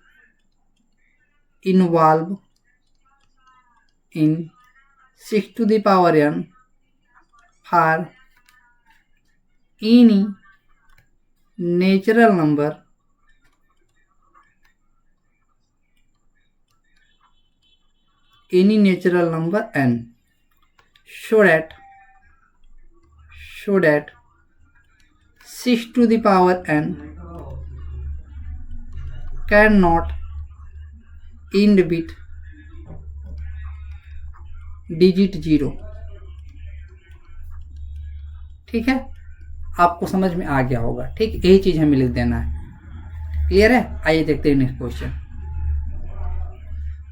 involved in 6 to the power n for any natural number n, so that 6 to the power n cannot end with digit 0। ठीक है, आपको समझ में आ गया होगा। ठीक, यही चीज हमें लिख देना है। क्लियर है? आइए देखते हैं नेक्स्ट क्वेश्चन।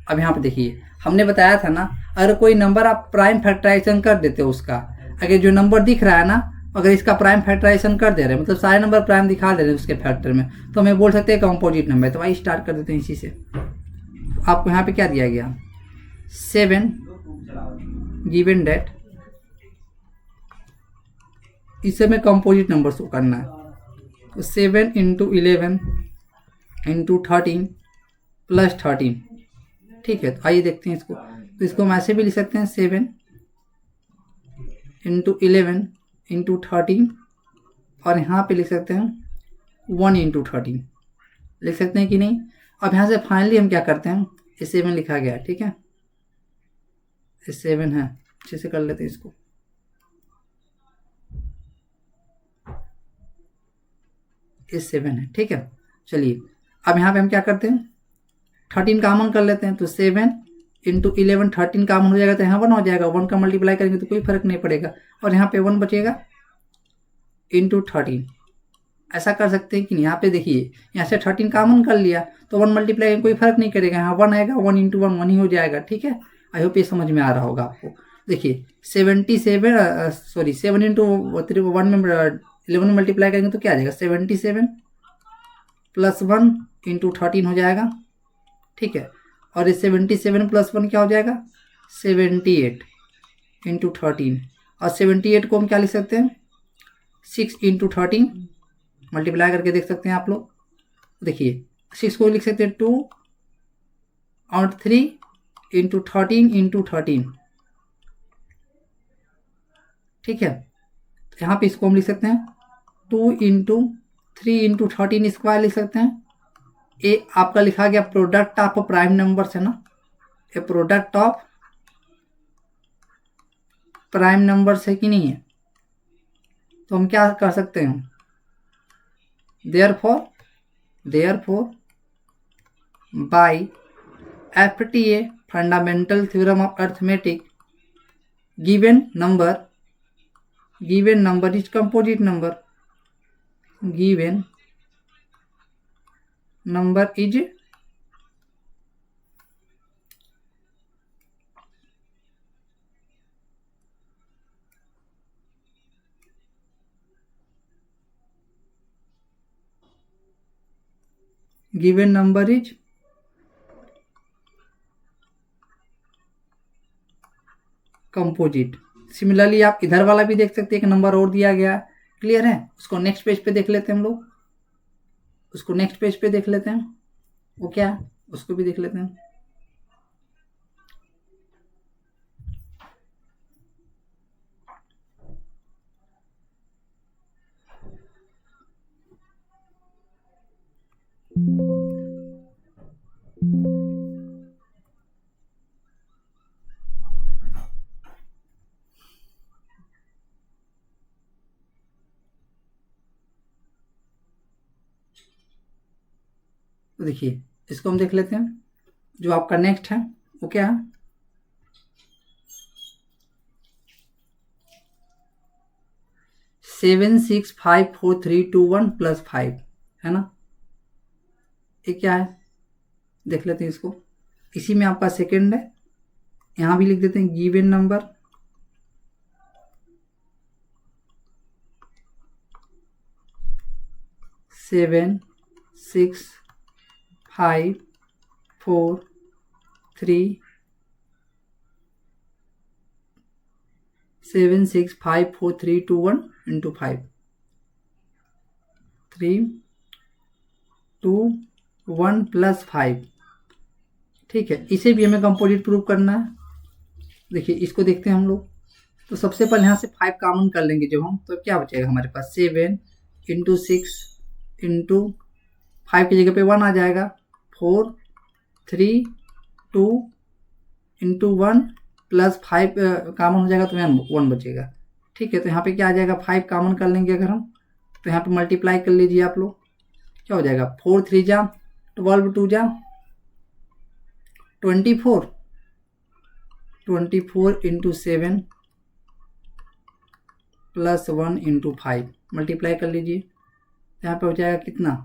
अब यहाँ पे देखिए, हमने बताया था ना, अगर कोई नंबर आप प्राइम फैक्टराइजेशन कर देते हो उसका, अगर जो नंबर दिख रहा है ना, अगर इसका प्राइम फैक्टराइजेशन कर दे रहे हैं, मतलब सारे नंबर प्राइम दिखा दे रहे हैं उसके फैक्टर में, तो हमें बोल सकते हैं कंपोजिट नंबर। तो आइए स्टार्ट कर देते हैं इसी से। आपको यहाँ पे क्या दिया गया, 7 गिवन डेट, इसे में कंपोजिट नंबर शो करना है। तो 7 इंटू 11 इंटू 13 प्लस 13। ठीक है, तो आइए देखते हैं इसको। तो इसको हम ऐसे भी लिख सकते हैं 7 इंटू 11 इंटू 13, और यहाँ पे लिख सकते हैं 1 इंटू 13, लिख सकते हैं कि नहीं। अब यहाँ से फाइनली हम क्या करते हैं, ये 7 लिखा गया है, ठीक है, ये 7 है, अच्छे से कर लेते हैं इसको। ये 7 है, ठीक है। चलिए अब यहाँ पे हम क्या करते हैं, 13 कामन कर लेते हैं। तो 7 इंटू 11, 13 कामन हो जाएगा तो यहाँ 1 हो जाएगा, 1 का मल्टीप्लाई करेंगे तो कोई फर्क नहीं पड़ेगा, और यहाँ पे 1 बचेगा इंटू 13। ऐसा कर सकते हैं कि नहीं, यहाँ पे देखिए, यहाँ से 13 कामन कर लिया तो 1 मल्टीप्लाई कोई फर्क नहीं करेगा, यहाँ 1 आएगा, 1 इंटू 1 1 ही हो जाएगा। ठीक है, आई होप ये समझ में आ रहा होगा आपको। देखिए 7 इंटू 1 में 11 मल्टीप्लाई करेंगे तो क्या आ जाएगा, 77 प्लस 1 इंटू 13 हो जाएगा। ठीक है, और ये 77 प्लस 1 क्या हो जाएगा, 78 इंटू 13, और 78 को हम क्या लिख सकते हैं, 6 इंटू 13, मल्टीप्लाई करके देख सकते हैं आप लोग। देखिए 6 को लिख सकते हैं 2 और 3 इंटू 13 इंटू 13। ठीक है, तो यहाँ पे इसको हम लिख सकते हैं 2 इंटू 3 इंटू 13 स्क्वायर लिख सकते हैं। ये आपका लिखा गया प्रोडक्ट ऑफ प्राइम नंबर है ना, ये प्रोडक्ट ऑफ प्राइम नंबर है कि नहीं है। तो हम क्या कर सकते हैं, therefore by FTA fundamental theorem of arithmetic, given number is composite number, given number is composite. Similarly आप इधर वाला भी देख सकते हैं, एक नंबर और दिया गया है। क्लियर है? उसको नेक्स्ट पेज पे देख लेते हैं हम लोग, उसको नेक्स्ट पेज पे देख लेते हैं, वो क्या है उसको भी देख लेते हैं। तो देखिए इसको हम देख लेते हैं। जो आपका नेक्स्ट है वो क्या है, 7654321 प्लस 5 है ना, ये क्या है देख लेते हैं इसको। इसी में आपका सेकंड है, यहाँ भी लिख देते हैं given number seven six five four three 7654321 into 5 321 plus 5। ठीक है, इसे भी हमें कंपोजिट प्रूव करना है। देखिए इसको देखते हैं हम लोग। तो सबसे पहले यहाँ से 5 कॉमन कर लेंगे जब हम, तो क्या बचेगा हमारे पास 7 इंटू 6 इंटू 5 की जगह पे 1 आ जाएगा, 4 3 2 इंटू 1 प्लस 5 कॉमन हो जाएगा तो यहाँ 1 बचेगा। ठीक है, तो यहाँ पे क्या आ जाएगा, 5 कॉमन कर लेंगे अगर हम, तो यहाँ पे मल्टीप्लाई कर लीजिए आप लोग, क्या हो जाएगा 4 3 जा 12 2 जा 24 इंटू 7 प्लस 1 इंटू 5 मल्टीप्लाई कर लीजिए, यहाँ पे हो जाएगा कितना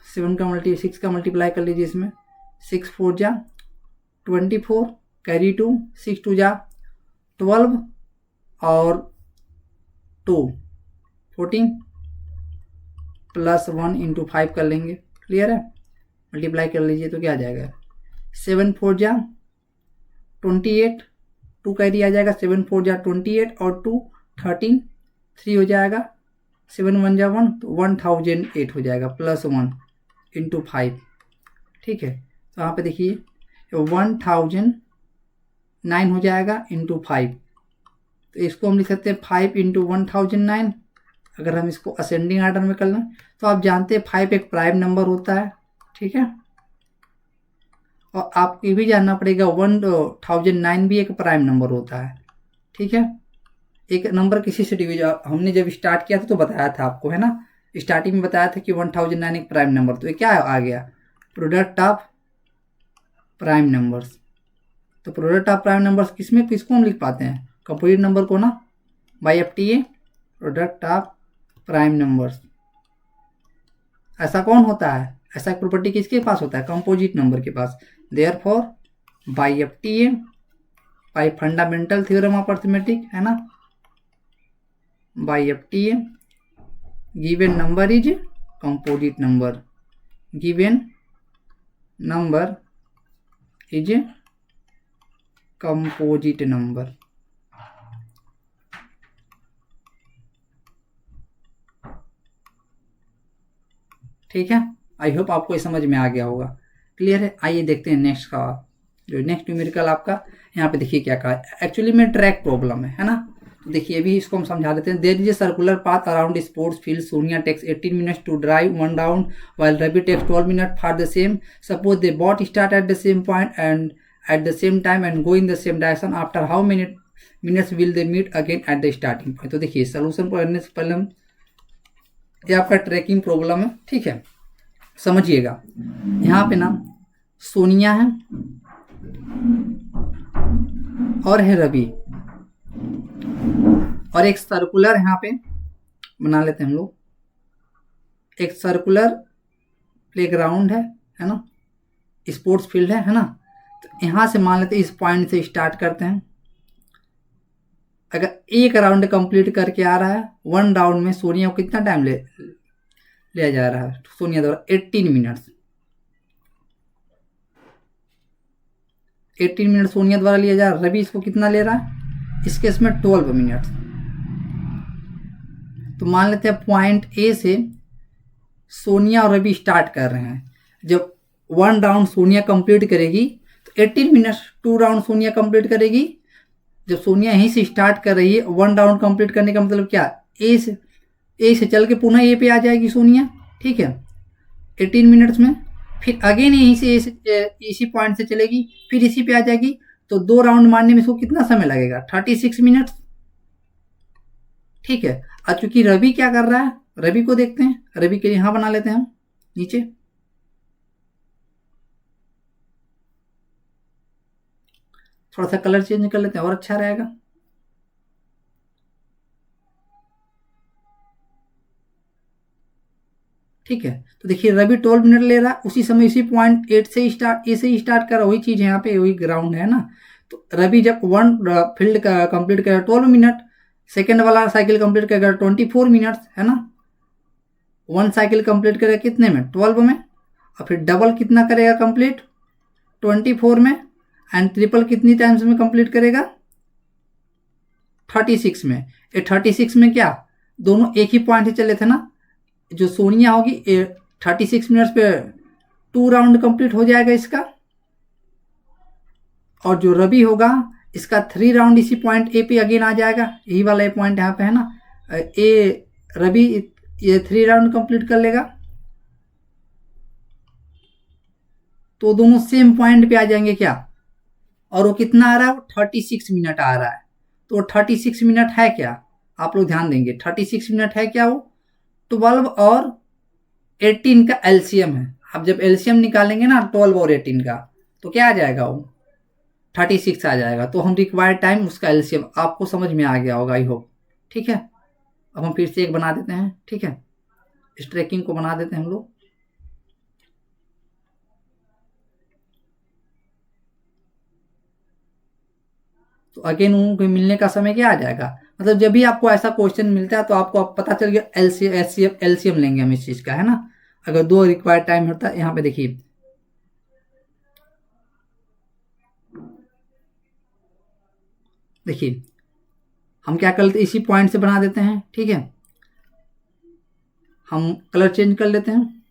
6 का मल्टीप्लाई कर लीजिए इसमें, 6 4 जा 24 कैरी 2 6 2 जा 12 और 2 14 प्लस 1 इंटू 5 कर लेंगे। क्लियर है, मल्टीप्लाई कर लीजिए तो क्या आ जाएगा 7 4 जा 28 2 कैरी आ जाएगा, 7 4 जा 28 और 2 13 3 हो जाएगा, 7 1 जा 1 तो 1008 हो जाएगा प्लस 1 इंटू 5। ठीक है, तो यहाँ पे देखिए 1009 हो जाएगा इंटू 5, तो इसको हम लिख सकते हैं 5 इंटू 1009। अगर हम इसको असेंडिंग आर्डर में कर लें तो आप जानते हैं 5 एक प्राइम नंबर होता है। ठीक है, और आपको ये भी जानना पड़ेगा 1009 भी एक प्राइम नंबर होता है। ठीक है, एक नंबर किसी से डिवीजन हमने जब स्टार्ट किया था तो बताया था आपको, है ना, स्टार्टिंग में बताया था कि 1009 एक प्राइम नंबर, तो ये क्या आ गया प्रोडक्ट ऑफ प्राइम नंबर्स। तो प्रोडक्ट ऑफ प्राइम नंबर्स किसमें किसको हम लिख पाते हैं, कंपोजिट नंबर को ना, by FTA product of prime numbers. ऐसा कौन होता है, ऐसा प्रॉपर्टी किसके पास होता है, कंपोजिट नंबर के पास। Therefore by FTA by fundamental theorem of arithmetic, है ना, by FTA given number is composite number, given number is composite number. ठीक है, आई होप आपको ये समझ में आ गया होगा। क्लियर है, आइए देखते हैं नेक्स्ट का, जो नेक्स्ट न्यूमेरिकल आपका यहाँ पे देखिए क्या कहा, एक्चुअली में ट्रैक प्रॉब्लम है ना। तो देखिए अभी इसको हम समझा देते हैं। There is a circular path around sports field, Sonia takes 18 minutes to drive 1 round while Ravi takes 12 minute for the same. Suppose they both start at the same point and at the same time and go in the same direction, after how minutes will they meet again at the starting point. तो देखिए solution पढ़ने से पहले हम, ये आपका trekking problem है। ठीक है, समझिएगा, यहाँ पे ना सोनिया है और है रवि, और एक सर्कुलर यहाँ पे बना लेते हैं हम लोग, एक सर्कुलर प्लेग्राउंड है ना, स्पोर्ट्स फील्ड है ना। तो यहाँ से मान लेते हैं इस पॉइंट से स्टार्ट करते हैं। अगर एक राउंड कंप्लीट करके आ रहा है, 1 राउंड में सोनिया को कितना टाइम लिया जा रहा है, सोनिया द्वारा 18 मिनट्स, 18 मिनट सोनिया द्वारा लिया जा रहा है। रवि इसको कितना ले रहा है, इस केस में 12 मिनट्स। तो मान लेते हैं पॉइंट ए से सोनिया और रवि स्टार्ट कर रहे हैं। जब 1 राउंड सोनिया कंप्लीट करेगी तो 18 मिनट्स 2 राउंड सोनिया कंप्लीट करेगी। जब सोनिया यहीं से स्टार्ट कर रही है, 1 राउंड कंप्लीट करने का मतलब क्या, ए से चल के पुनः ए पे आ जाएगी सोनिया। ठीक है, 18 मिनट्स में, फिर अगेन यहीं से इसी पॉइंट से चलेगी, फिर इसी पे आ जाएगी। तो 2 राउंड मारने में इसको कितना समय लगेगा, 36 मिनट्स। ठीक है, अब चूंकि रवि क्या कर रहा है, रवि को देखते हैं, रवि के लिए यहाँ बना लेते हैं हम नीचे। थोड़ा सा कलर चेंज कर लेते हैं और अच्छा रहेगा। ठीक है, तो देखिए रवि 12 मिनट ले रहा है, उसी समय इसी पॉइंट 8 से स्टार्ट, ए से स्टार्ट कर रहा, वही चीज़ है यहाँ पे, वही ग्राउंड है ना। तो रवि जब वन फील्ड का कंप्लीट करेगा 12 मिनट, सेकेंड वाला साइकिल कंप्लीट करेगा 24 मिनट्स, है ना। वन साइकिल कंप्लीट करेगा कितने में, 12 में, और फिर डबल कितना करेगा कंप्लीट, 24 में, एंड ट्रिपल कितनी टाइम्स में कंप्लीट करेगा, 36 में। ये 36 में क्या दोनों एक ही पॉइंट से चले थे ना, जो सोनिया होगी 36 मिनट्स पे 2 राउंड कंप्लीट हो जाएगा इसका, और जो रवि होगा इसका 3 राउंड इसी पॉइंट ए पे अगेन आ जाएगा, यही वाला ये पॉइंट यहाँ पे है ना। ए रवि ये 3 राउंड कंप्लीट कर लेगा, तो दोनों सेम पॉइंट पे आ जाएंगे क्या, और वो कितना आ रहा है, वो 36 मिनट आ रहा है। तो 36 मिनट है क्या, आप लोग ध्यान देंगे, 36 मिनट है क्या, वो 12 और 18 का एलसीएम है। अब जब एलसीएम निकालेंगे ना 12 और 18 का, तो क्या आ जाएगा, वो 36 आ जाएगा। तो हम रिक्वायर्ड टाइम उसका एलसीएम, आपको समझ में आ गया होगा आई होप। ठीक है, अब हम फिर से एक बना देते हैं। ठीक है, इस ट्रैकिंग को बना देते हैं हम लोग। तो अगेन उनको मिलने का समय क्या आ जाएगा, मतलब जब भी आपको ऐसा क्वेश्चन मिलता है तो आपको पता चल गया एलसीएम लेंगे हम इस चीज़ का, है ना। अगर 2 रिक्वायर्ड टाइम होता है, यहाँ पे देखिए देखिए हम क्या करते हैं, इसी पॉइंट से बना देते हैं। ठीक है, हम कलर चेंज कर लेते हैं।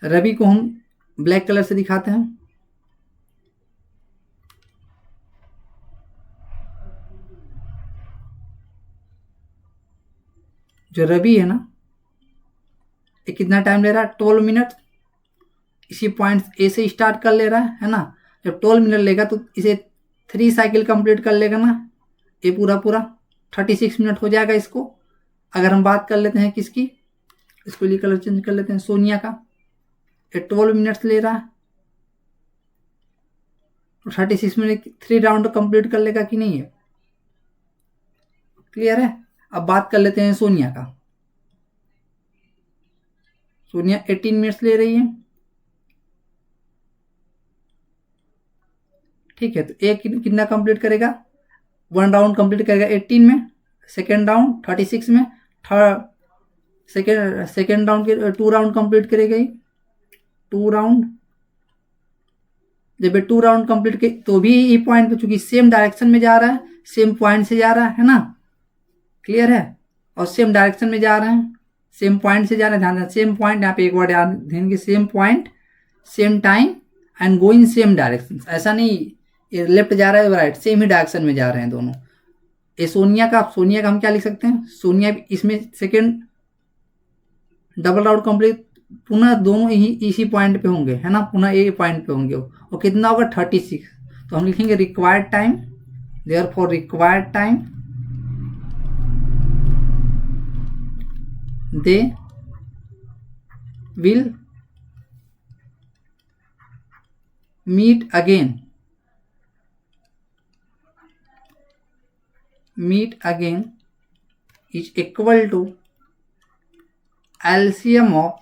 रवि को हम ब्लैक कलर से दिखाते हैं। जो रवि है ना, ये कितना टाइम ले रहा है, 12 मिनट, इसी पॉइंट ए से स्टार्ट कर ले रहा है ना। जब 12 मिनट लेगा तो इसे 3 साइकिल कंप्लीट कर लेगा ना, ये पूरा पूरा 36 मिनट हो जाएगा इसको। अगर हम बात कर लेते हैं किसकी, इसको लिए कलर चेंज कर लेते हैं, सोनिया का, ये 12 मिनट्स ले रहा है, तो 36 मिनट 3 राउंड कंप्लीट कर लेगा कि नहीं है, क्लियर है। अब बात कर लेते हैं सोनिया का, सोनिया 18 मिनट्स ले रही है। ठीक है, तो एक कितना कंप्लीट करेगा, 1 राउंड कंप्लीट करेगा 18 में, सेकेंड राउंड 36 में, थर्ड सेकेंड राउंड के 2 राउंड कंप्लीट करेगा, 2 राउंड। जब ये 2 राउंड कंप्लीट के, तो भी ये पॉइंट पे चूंकि सेम डायरेक्शन में जा रहा है, सेम पॉइंट से जा रहा है ना, क्लियर है, और सेम डायरेक्शन में जा रहे हैं, सेम पॉइंट से जा रहे हैं, ध्यान दें सेम पॉइंट, यहाँ पे एक बार ध्यान देंगे, same point same time and going same direction, ऐसा नहीं ये लेफ्ट जा रहा है राइट, सेम ही डायरेक्शन में जा रहे हैं दोनों। ये सोनिया का हम क्या लिख सकते हैं, सोनिया इसमें सेकेंड डबल राउंड कंप्लीट, पुनः दोनों ही इसी पॉइंट पे होंगे, है ना, पुनः ए पॉइंट पे होंगे, वो कितना होगा 36। तो हम लिखेंगे required time, therefore required time they will meet again is equal to LCM of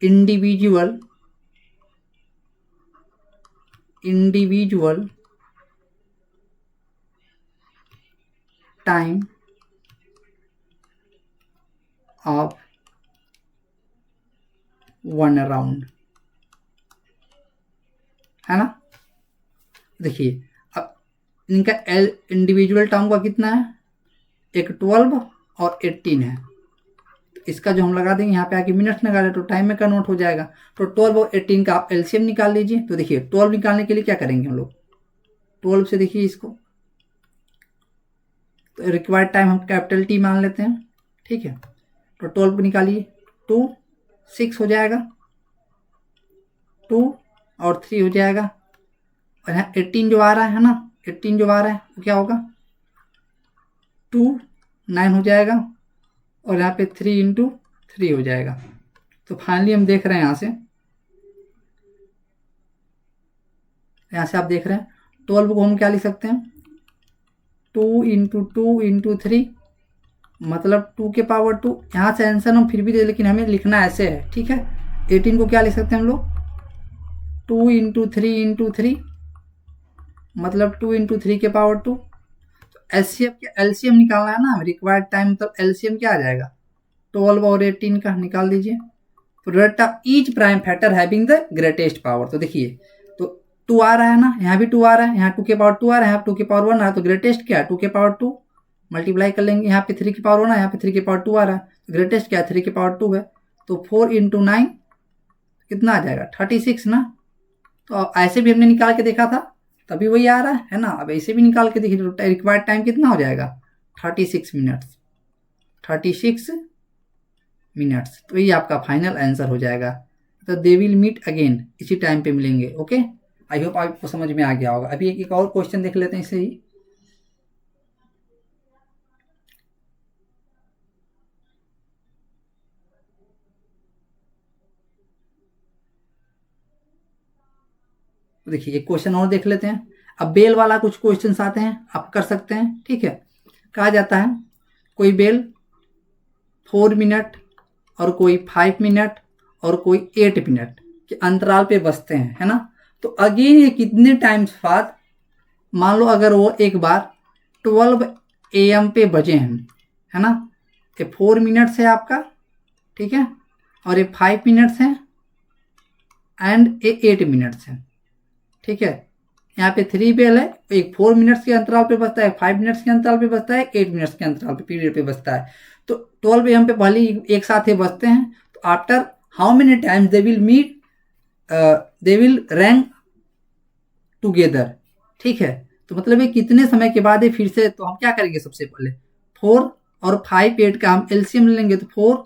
individual time of 1 round, है ना। देखिए अब इनका इंडिविजुअल टाइम का कितना है, एक 12 और 18 है, तो इसका जो हम लगा देंगे यहाँ पे आके मिनट लगा रहे तो टाइम में कन्वर्ट हो जाएगा। तो 12 और 18 का आप एलसीएम निकाल लीजिए। तो देखिए 12 निकालने के लिए क्या करेंगे हम लोग, 12 से देखिए इसको, तो रिक्वायर्ड टाइम हम कैपिटल टी मान लेते हैं। ठीक है, तो 12 को निकालिए, 2 6 हो जाएगा, 2 और 3 हो जाएगा। और यहाँ 18 जो आ रहा है ना, 18 जो आ रहा है वो क्या होगा, 2 9 हो जाएगा। और यहाँ पे 3 इंटू 3 हो जाएगा। तो फाइनली हम देख रहे हैं यहाँ से आप देख रहे हैं 12 को हम क्या लिख सकते हैं, 2 इंटू 2 इंटू 3, मतलब 2 के पावर 2। यहाँ से आंसर हम फिर भी दे, लेकिन हमें लिखना ऐसे है, ठीक है। 18 को क्या लिख सकते हैं हम लोग, 2 इंटू 3 इंटू 3, मतलब 2 इंटू 3 के पावर 2। तो एलसीएम निकालना है ना, रिक्वायर्ड टाइम, मतलब एलसीएम क्या आ जाएगा, 12 और 18 का निकाल दीजिए। Product of each prime factor having the greatest power. तो देखिए, तो 2 आ रहा है ना, यहाँ भी 2 आ रहा है, यहाँ 2 के पावर 2 आ रहा है, यहाँ 2 के पावर 1 आ रहा है। तो ग्रेटेस्ट क्या है, 2 के पावर 2 मल्टीप्लाई कर लेंगे। यहाँ पे 3 की पावर 1 है, यहाँ पे 3 के पावर 2 आ रहा है। तो ग्रेटेस्ट क्या है, 3 के पावर 2 है। तो 4 इंटू 9 कितना आ जाएगा, 36 ना। तो ऐसे भी हमने निकाल के देखा था, तभी वही आ रहा है ना। अब ऐसे भी निकाल के देखिए, रिक्वायर्ड टाइम कितना हो जाएगा, 36 मिनट्स, 36 मिनट्स। तो ये आपका फाइनल आंसर हो जाएगा। तो दे विल मीट अगेन, इसी टाइम पे मिलेंगे। ओके, आई होप आपको समझ में आ गया होगा। अभी एक और क्वेश्चन देख लेते हैं इसे ही। देखिए एक क्वेश्चन और देख लेते हैं। अब बेल वाला कुछ क्वेश्चंस आते हैं, आप कर सकते हैं, ठीक है। कहा जाता है कोई बेल 4 मिनट और कोई 5 मिनट और कोई 8 मिनट के अंतराल पे बजते हैं, है ना। तो अगेन ये कितने टाइम्स बाद, मान लो अगर वो एक बार 12 AM पे बजे हैं, है ना। ये 4 मिनट्स है आपका, ठीक है, और ये 5 मिनट्स है एंड ये 8 मिनट्स है, ठीक है। यहाँ पे 3 बेल है, एक 4 मिनट्स के अंतराल पे बजता है, 5 मिनट्स के अंतराल पे बजता है, 8 मिनट्स के अंतराल पे पीरियड पे बजता है। तो 12 AM पे पहले एक साथ ही बजते हैं। तो after how many times they will meet, they will rank together, ठीक है। तो मतलब ये कितने समय के बाद है फिर से। तो हम क्या करेंगे, सबसे पहले 4 और 5 8 का हम एलसीएम लेंगे। तो 4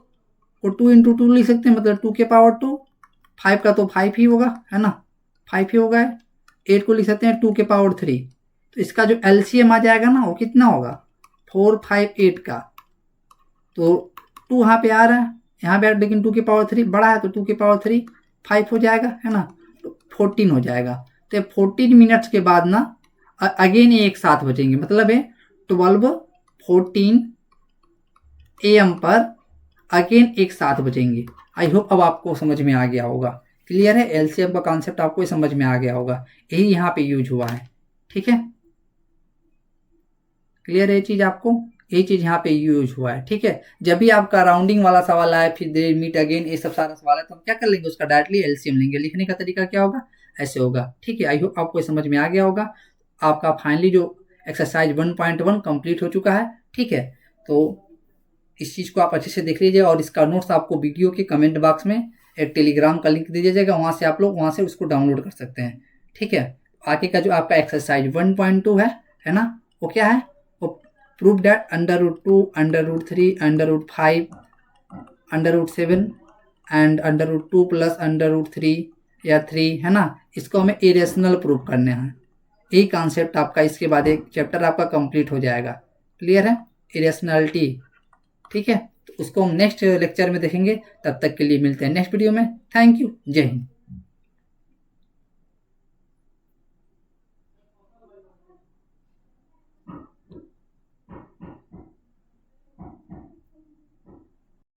को 2 इंटू 2 लिख सकते हैं, मतलब 2 के पावर 2, 5 का तो 5 ही होगा, है ना, 5 ही होगा। 8 को लिख सकते हैं 2 के पावर 3। तो इसका जो एलसीएम आ जाएगा ना, वो कितना होगा, 4 5 8 का। तो 2 यहाँ पे आ रहा है, यहाँ पे, लेकिन 2 के पावर 3 बड़ा है, तो 2 के पावर 3 5 हो जाएगा, है ना। तो 14 हो जाएगा। तो 14 मिनट्स के बाद ना अगेन ये एक साथ बचेंगे, मतलब है 12:14 AM पर अगेन एक साथ बचेंगे। आई होप अब आपको समझ में आ गया होगा। क्लियर है, एलसीएम का कॉन्सेप्ट आपको समझ में आ गया होगा, यही यहाँ पे यूज हुआ है, ठीक है। क्लियर है ये चीज आपको, यही चीज यहाँ पे यूज हुआ है, ठीक है। जब भी आपका राउंडिंग वाला सवाल आए, फिर दे मीट अगेन, ये सब सारा सवाल है, तो हम क्या कर लेंगे, उसका डायरेक्टली एलसीएम लेंगे। लिखने का तरीका क्या होगा, ऐसे होगा, ठीक है। आई होप आपको समझ में आ गया होगा। आपका फाइनली जो एक्सरसाइज 1.1 कंप्लीट हो चुका है, ठीक है। तो इस चीज़ को आप अच्छे से देख लीजिए, और इसका नोट्स आपको वीडियो के कमेंट बॉक्स में एक टेलीग्राम का लिंक दे जाएगा, वहाँ से आप लोग वहाँ से उसको डाउनलोड कर सकते हैं, ठीक है। आगे का जो आपका एक्सरसाइज 1.2 है ना, वो क्या है, वो प्रूव दैट √2 √3 √5 √7 एंड √2 प्लस √3 या 3, है ना। इसको हमें इरेशनल प्रूव करने हैं। यही कॉन्सेप्ट आपका, इसके बाद एक चैप्टर आपका कंप्लीट हो जाएगा। क्लियर है, इरेशनलिटी, ठीक है। तो उसको हम नेक्स्ट लेक्चर में देखेंगे। तब तक के लिए मिलते हैं नेक्स्ट वीडियो में। थैंक यू, जय हिंद।